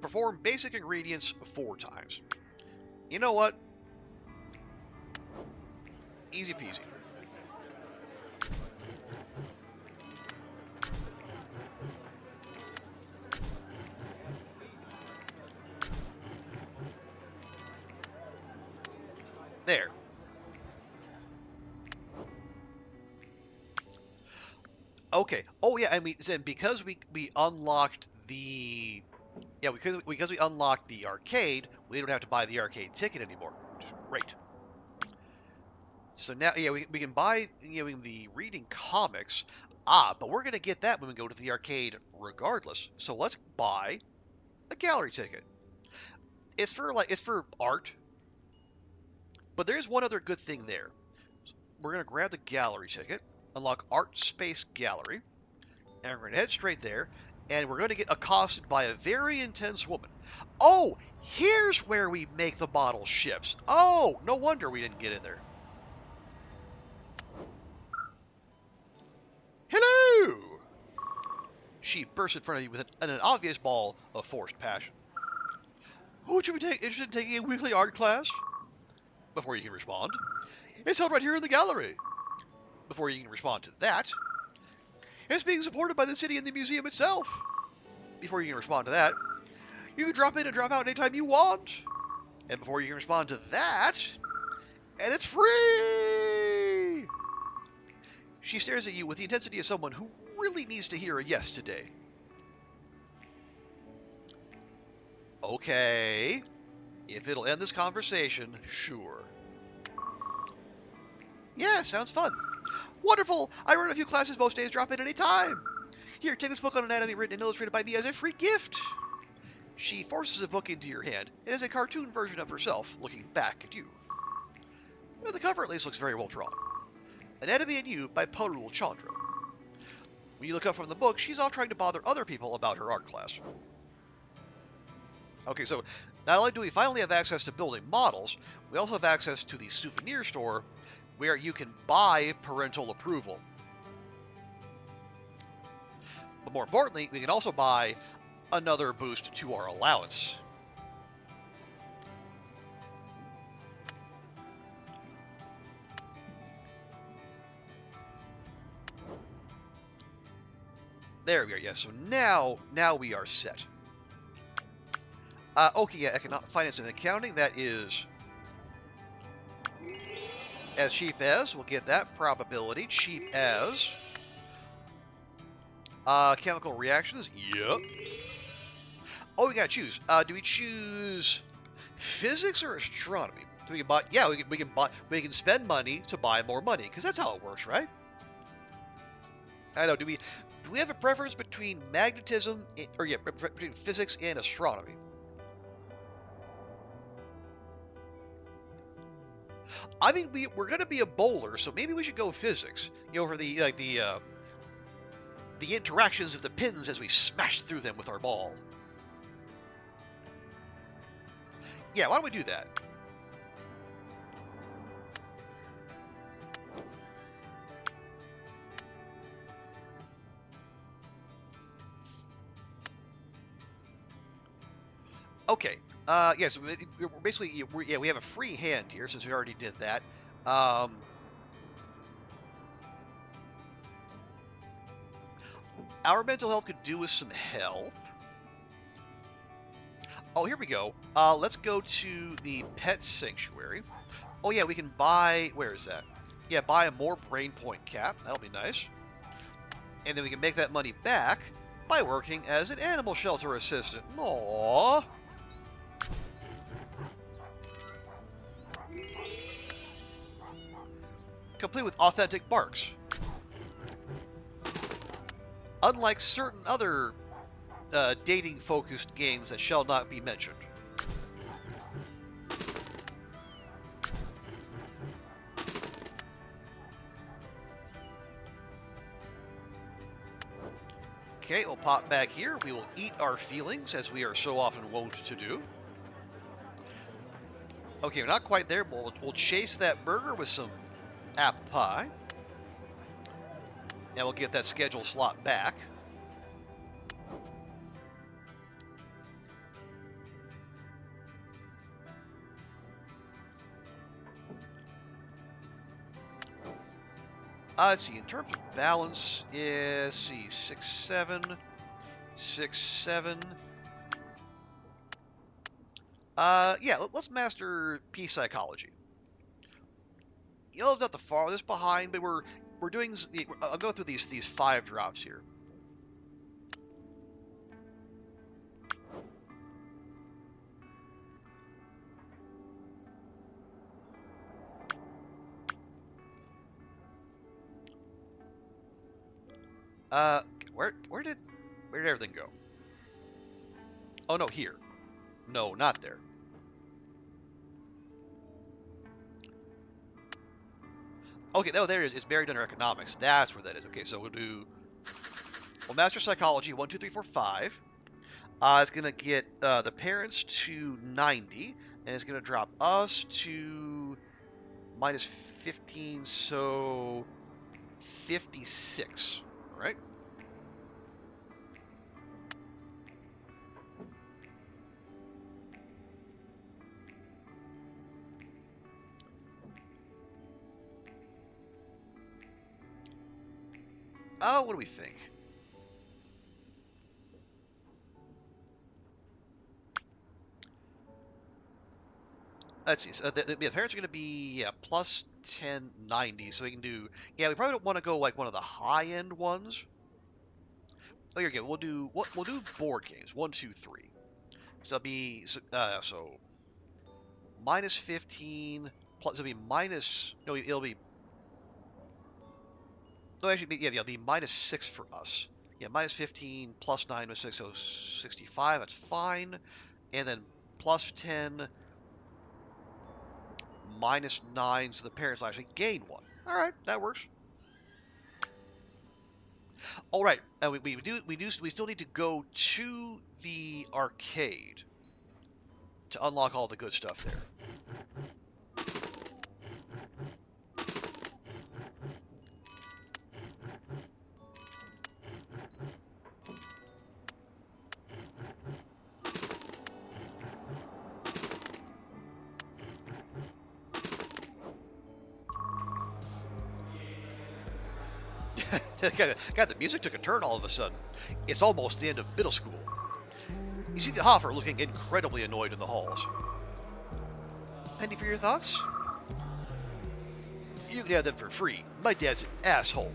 perform basic ingredients 4 times. You know what? Easy peasy. There. Okay. Oh yeah, I mean, then because we unlocked the because we unlocked the arcade, we don't have to buy the arcade ticket anymore. Great. So now, we can buy the reading comics. But we're gonna get that when we go to the arcade regardless. So let's buy a gallery ticket. It's for art. But there's one other good thing there. We're gonna grab the gallery ticket, unlock Art Space Gallery, and we're gonna head straight there. And we're going to get accosted by a very intense woman. Oh, here's where we make the model ships. Oh, no wonder we didn't get in there. Hello! She burst in front of you with an obvious ball of forced passion. Would you be interested in taking a weekly art class? Before you can respond. It's held right here in the gallery. Before you can respond to that. It's being supported by the city and the museum itself. Before you can respond to that, you can drop in and drop out anytime you want. And before you can respond to that, and it's free! She stares at you with the intensity of someone who really needs to hear a yes today. Okay. If it'll end this conversation, sure. Yeah, sounds fun. Wonderful! I run a few classes most days, drop in any time. Here, take this book on anatomy written and illustrated by me as a free gift. She forces a book into your hand. It is a cartoon version of herself, looking back at you. The cover at least looks very well drawn. Anatomy and You by Parul Chandra. When you look up from the book, she's off trying to bother other people about her art class. Okay, so not only do we finally have access to building models, we also have access to the souvenir store where you can buy parental approval. But more importantly, we can also buy another boost to our allowance. There we are. Yeah, so now we are set. Okay, yeah, finance and accounting, that is as cheap as. We'll get that probability. Cheap as. Chemical reactions, yep. Oh, we gotta choose. Do we choose physics or astronomy? Do we can buy? Yeah, we can spend money to buy more money because that's how it works, right? I know. Do we have a preference between magnetism or yeah, between physics and astronomy? I mean, we're gonna be a bowler, so maybe we should go physics. You know, for the interactions of the pins as we smash through them with our ball. Yeah, why don't we do that? Okay. Yes. We're basically, we have a free hand here since we already did that. Um, our mental health could do with some help. Oh, here we go. Let's go to the pet sanctuary. Oh yeah, we can buy. Where is that? Yeah, buy a more brain point cap. That'll be nice. And then we can make that money back by working as an animal shelter assistant. Aww. Complete with authentic barks. Unlike certain other dating-focused games that shall not be mentioned. Okay, we'll pop back here. We will eat our feelings, as we are so often wont to do. Okay, we're not quite there, but we'll chase that burger with some apple pie. And we'll get that schedule slot back. Let's see, in terms of balance, let's see, 6, 7, 6, 7. Yeah, let's master peace psychology. You'll have not the farthest behind, but we're doing. I'll go through these 5 drops here. Uh, where did everything go? Oh no, here. No, not there. Okay, no, there it is. It's buried under economics. That's where that is. Okay, so we'll master psychology 1, 2, 3, 4, 5. It's gonna get the parents to 90, and it's gonna drop us to minus 15, so 56, right? Oh, what do we think? Let's see. So the parents are going to be plus 10, 90. So we can do. Yeah, we probably don't want to go like one of the high end ones. Oh, you're good. We'll do board games. 1, 2, 3. So it'll be so minus 15 plus. It'll be minus. No, it'll be. No, actually, yeah, it'll be minus 6 for us. Yeah, minus 15 plus 9 was 6, so 65. That's fine. And then plus 10 minus 9, so the parents will actually gain 1. All right, that works. All right, we still need to go to the arcade. to unlock all the good stuff there. God, the music took a turn all of a sudden. It's almost the end of middle school. You see the Hoffer looking incredibly annoyed in the halls. Penny for your thoughts? You can have them for free. My dad's an asshole.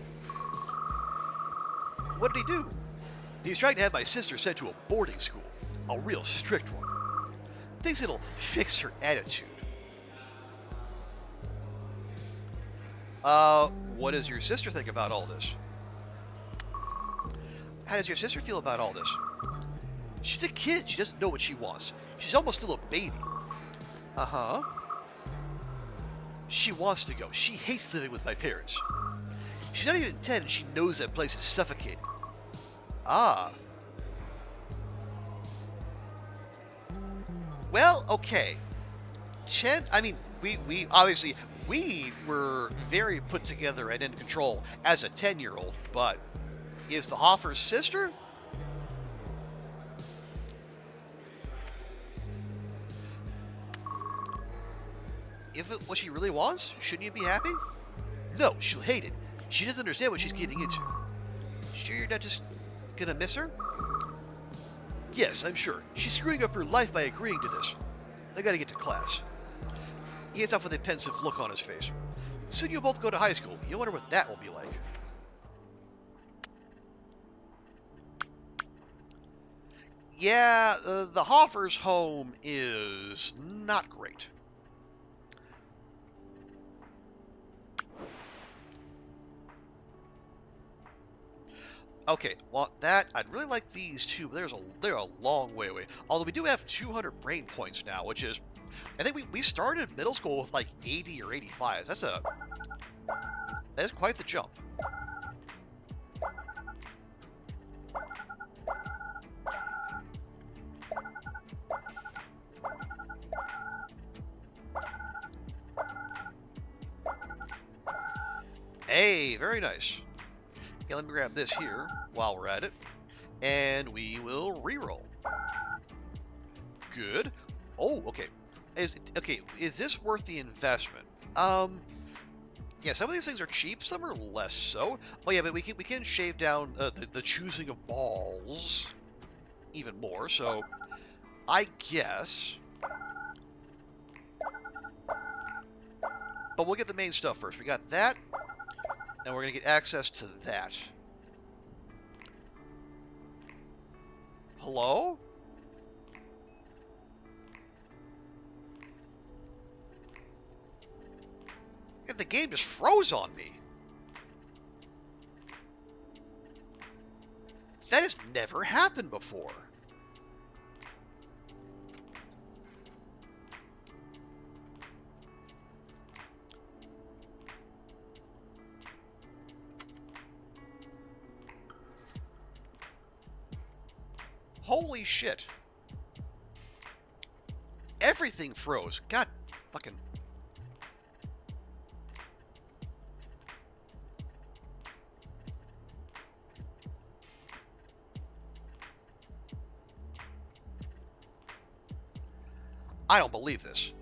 What did he do? He's trying to have my sister sent to a boarding school. A real strict one. Thinks it'll fix her attitude. What does your sister think about all this? How does your sister feel about all this? She's a kid. She doesn't know what she wants. She's almost still a baby. Uh-huh. She wants to go. She hates living with my parents. She's not even 10 and she knows that place is suffocating. Ah. Well, okay. 10, I mean, we obviously, we were very put together and in control as a 10-year-old, but is the Hoffer's sister? If it's what she really wants, shouldn't you be happy? No, she'll hate it. She doesn't understand what she's getting into. Sure you're not just gonna miss her? Yes, I'm sure. She's screwing up her life by agreeing to this. I gotta get to class. He gets off with a pensive look on his face. Soon you'll both go to high school. You wonder what that will be like. Yeah, the Hoffer's home is not great. Okay, well, I'd really like these two, but they're a long way away. Although we do have 200 brain points now, which is, I think we started middle school with like 80 or 85. That's quite the jump. Hey, very nice. Okay, let me grab this here while we're at it, and we will reroll. Good. Oh, okay. Is this worth the investment? Yeah, some of these things are cheap, some are less so. Oh yeah, but we can shave down the choosing of balls even more. So I guess, but we'll get the main stuff first. We got that, and we're gonna get access to that. Hello? And the game just froze on me. That has never happened before. Holy shit. Everything froze. God fucking... I don't believe this.